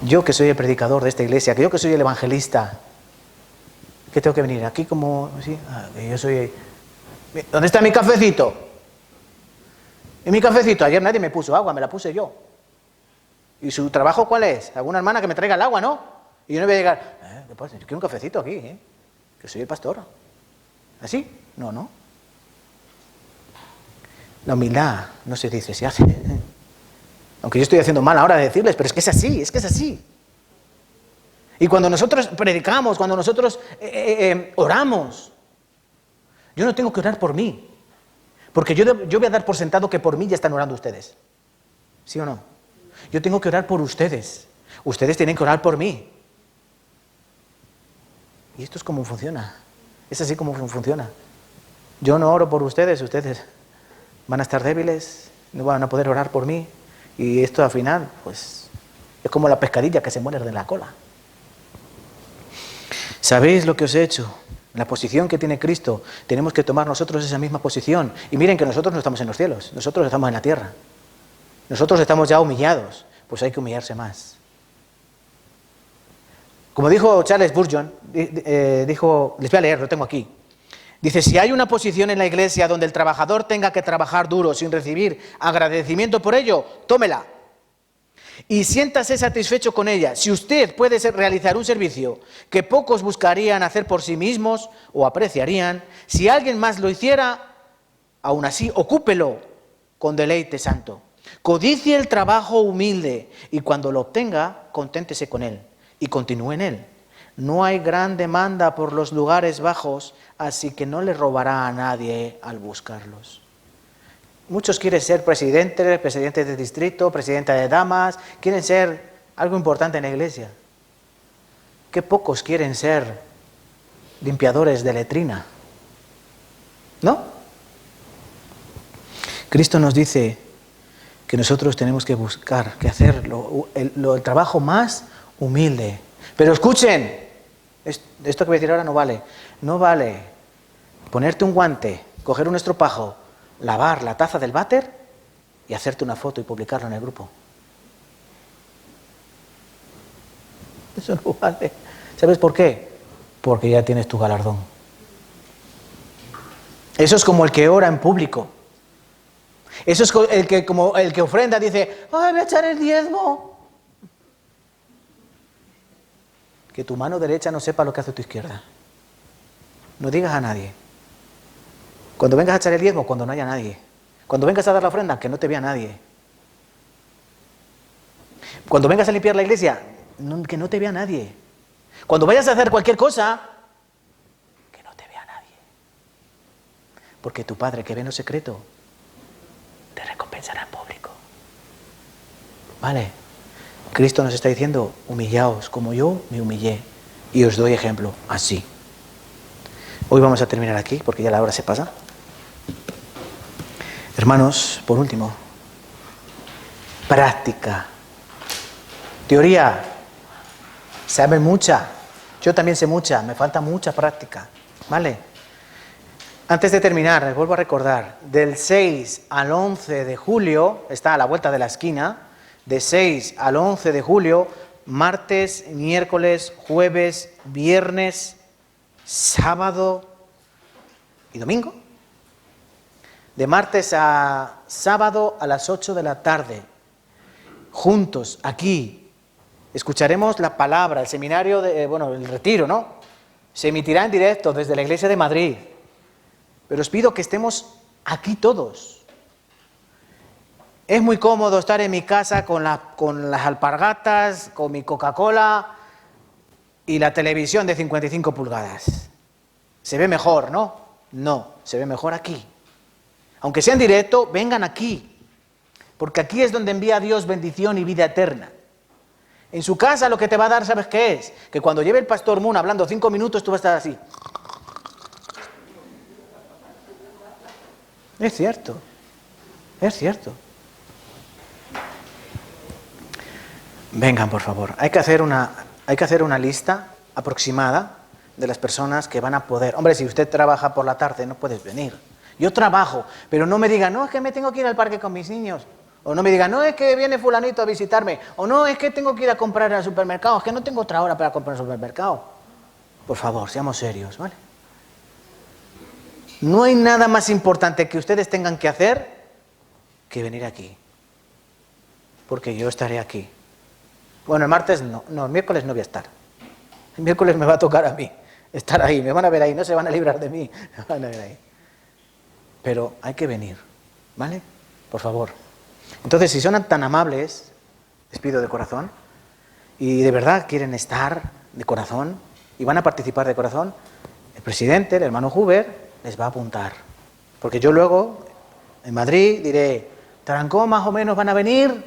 Yo que soy el predicador de esta iglesia, que yo que soy el evangelista, ¿qué tengo que venir? Aquí como... ¿sí? Yo soy... ¿Dónde está mi cafecito? ¿Y mi cafecito? Ayer nadie me puso agua, me la puse yo. ¿Y su trabajo cuál es? ¿Alguna hermana que me traiga el agua, no? Y yo no voy a llegar... ¿Qué pasa? Yo quiero un cafecito aquí, que soy el pastor. ¿Así? No. La humildad no se dice, se hace. Aunque yo estoy haciendo mal ahora de decirles, pero es que es así. Y cuando nosotros predicamos, cuando nosotros oramos, yo no tengo que orar por mí. Porque yo voy a dar por sentado que por mí ya están orando ustedes. ¿Sí o no? Yo tengo que orar por ustedes. Ustedes tienen que orar por mí. Y esto es como funciona. Es así como funciona. Yo no oro por ustedes, ustedes van a estar débiles, no van a poder orar por mí. Y esto al final, pues, es como la pescadilla que se muerde de la cola. ¿Sabéis lo que os he hecho? La posición que tiene Cristo, tenemos que tomar nosotros esa misma posición. Y miren que nosotros no estamos en los cielos, nosotros estamos en la tierra. Nosotros estamos ya humillados, pues hay que humillarse más. Como dijo Charles Spurgeon, les voy a leer, lo tengo aquí. Dice, si hay una posición en la iglesia donde el trabajador tenga que trabajar duro sin recibir agradecimiento por ello, tómela. Y siéntase satisfecho con ella. Si usted puede realizar un servicio que pocos buscarían hacer por sí mismos o apreciarían, si alguien más lo hiciera, aún así, ocúpelo con deleite santo. Codicie el trabajo humilde y cuando lo obtenga, conténtese con él y continúe en él. No hay gran demanda por los lugares bajos, así que no le robará a nadie al buscarlos. Muchos quieren ser presidentes de distrito, presidenta de damas, quieren ser algo importante en la iglesia. Qué pocos quieren ser limpiadores de letrina, ¿no? Cristo nos dice que nosotros tenemos que buscar, que hacer el trabajo más humilde. Pero escuchen, esto que voy a decir ahora no vale. No vale ponerte un guante, coger un estropajo, lavar la taza del váter y hacerte una foto y publicarlo en el grupo. Eso no vale. ¿Sabes por qué? Porque ya tienes tu galardón. Eso es como el que ora en público. Eso es como el que ofrenda, dice, ¡ay, voy a echar el diezmo! Que tu mano derecha no sepa lo que hace tu izquierda. No digas a nadie. Cuando vengas a echar el diezmo, cuando no haya nadie. Cuando vengas a dar la ofrenda, que no te vea nadie. Cuando vengas a limpiar la iglesia, que no te vea nadie. Cuando vayas a hacer cualquier cosa, que no te vea nadie. Porque tu Padre que ve en lo secreto, te recompensará en público. ¿Vale? Cristo nos está diciendo, humillaos como yo me humillé y os doy ejemplo, así. Hoy vamos a terminar aquí porque ya la hora se pasa. Hermanos, por último, práctica. Teoría, saben mucha, yo también sé mucha, me falta mucha práctica, ¿vale? Antes de terminar, les vuelvo a recordar, del 6 al 11 de julio, está a la vuelta de la esquina, de 6 al 11 de julio, martes, miércoles, jueves, viernes, sábado y domingo. De martes a sábado a las 8 de la tarde, juntos aquí, escucharemos la palabra, el seminario, el retiro, ¿no? Se emitirá en directo desde la Iglesia de Madrid. Pero os pido que estemos aquí todos. Es muy cómodo estar en mi casa con las alpargatas, con mi Coca-Cola y la televisión de 55 pulgadas. Se ve mejor, ¿no? No, se ve mejor aquí. Aunque sea en directo, vengan aquí. Porque aquí es donde envía Dios bendición y vida eterna. En su casa lo que te va a dar, ¿sabes qué es? Que cuando lleve el pastor Moon hablando 5 minutos, tú vas a estar así. Es cierto, es cierto. Vengan, por favor. Hay que hacer una lista aproximada de las personas que van a poder. Hombre, si usted trabaja por la tarde, no puedes venir. Yo trabajo, pero no me diga, no, es que me tengo que ir al parque con mis niños. O no me diga, no, es que viene fulanito a visitarme. O no, es que tengo que ir a comprar al supermercado. Es que no tengo otra hora para comprar al supermercado. Por favor, seamos serios, ¿vale? No hay nada más importante que ustedes tengan que hacer que venir aquí. Porque yo estaré aquí. Bueno, el martes no, el miércoles no voy a estar. El miércoles me va a tocar a mí estar ahí. Me van a ver ahí, no se van a librar de mí. Me van a ver ahí. Pero hay que venir, ¿vale? Por favor. Entonces, si son tan amables, les pido de corazón, y de verdad quieren estar de corazón, y van a participar de corazón, el presidente, el hermano Huber, les va a apuntar. Porque yo luego, en Madrid, diré, Tarancón más o menos van a venir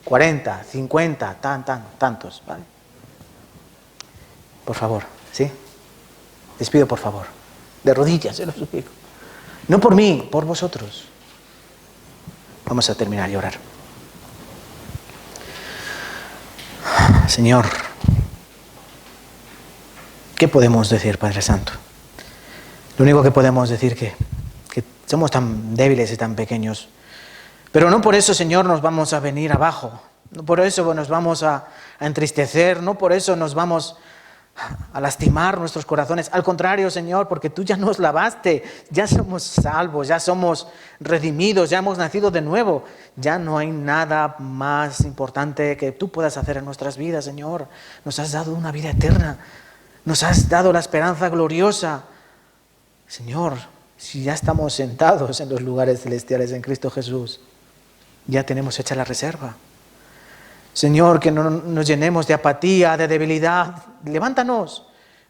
40, 50, tantos, ¿vale? Por favor, ¿sí? Les pido por favor, de rodillas, se lo suplico. No por mí, por vosotros. Vamos a terminar y orar. Señor, ¿qué podemos decir, Padre Santo? Lo único que podemos decir que somos tan débiles y tan pequeños. Pero no por eso, Señor, nos vamos a venir abajo. No por eso nos vamos a entristecer. No por eso nos vamos a lastimar nuestros corazones. Al contrario, Señor, porque tú ya nos lavaste. Ya somos salvos, ya somos redimidos, ya hemos nacido de nuevo. Ya no hay nada más importante que tú puedas hacer en nuestras vidas, Señor. Nos has dado una vida eterna. Nos has dado la esperanza gloriosa. Señor, si ya estamos sentados en los lugares celestiales en Cristo Jesús, ya tenemos hecha la reserva. Señor, que no nos llenemos de apatía, de debilidad. Levántanos,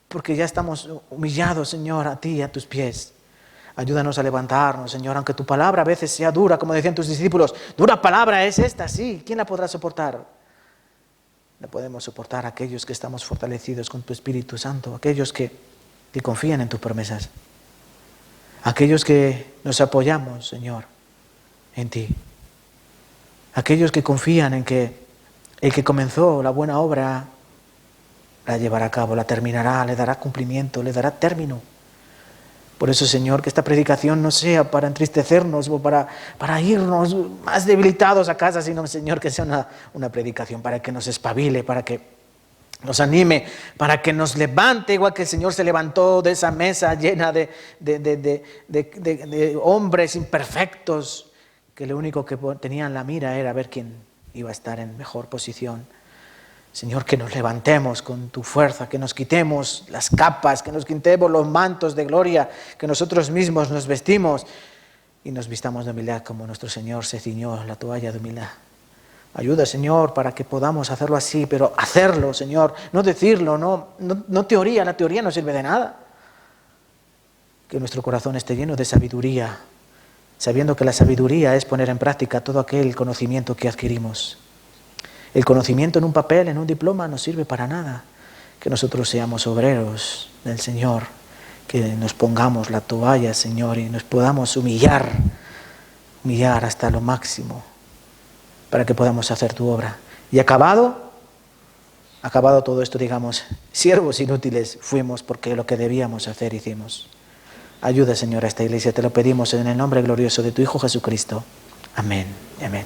porque ya estamos humillados, Señor, a ti, a tus pies. Ayúdanos a levantarnos, Señor, aunque tu palabra a veces sea dura, como decían tus discípulos. Dura palabra es esta, sí. ¿Quién la podrá soportar? La podemos soportar aquellos que estamos fortalecidos con tu Espíritu Santo, aquellos que confían en tus promesas, aquellos que nos apoyamos, Señor, en ti, aquellos que confían en que el que comenzó la buena obra la llevará a cabo, la terminará, le dará cumplimiento, le dará término. Por eso, Señor, que esta predicación no sea para entristecernos o para irnos más debilitados a casa, sino, Señor, que sea una predicación para que nos espabile, para que nos anime, para que nos levante, igual que el Señor se levantó de esa mesa llena de hombres imperfectos, que lo único que tenían la mira era ver quién iba a estar en mejor posición. Señor, que nos levantemos con tu fuerza, que nos quitemos las capas, que nos quitemos los mantos de gloria, que nosotros mismos nos vestimos y nos vistamos de humildad como nuestro Señor se ciñó la toalla de humildad. Ayuda, Señor, para que podamos hacerlo así, pero hacerlo, Señor, no decirlo, no teoría, la teoría no sirve de nada. Que nuestro corazón esté lleno de sabiduría, sabiendo que la sabiduría es poner en práctica todo aquel conocimiento que adquirimos. El conocimiento en un papel, en un diploma, no sirve para nada. Que nosotros seamos obreros del Señor, que nos pongamos la toalla, Señor, y nos podamos humillar hasta lo máximo, para que podamos hacer tu obra. Y acabado todo esto, digamos, siervos inútiles fuimos porque lo que debíamos hacer hicimos. Ayuda, Señor, a esta iglesia, te lo pedimos en el nombre glorioso de tu Hijo Jesucristo. Amén. Amén.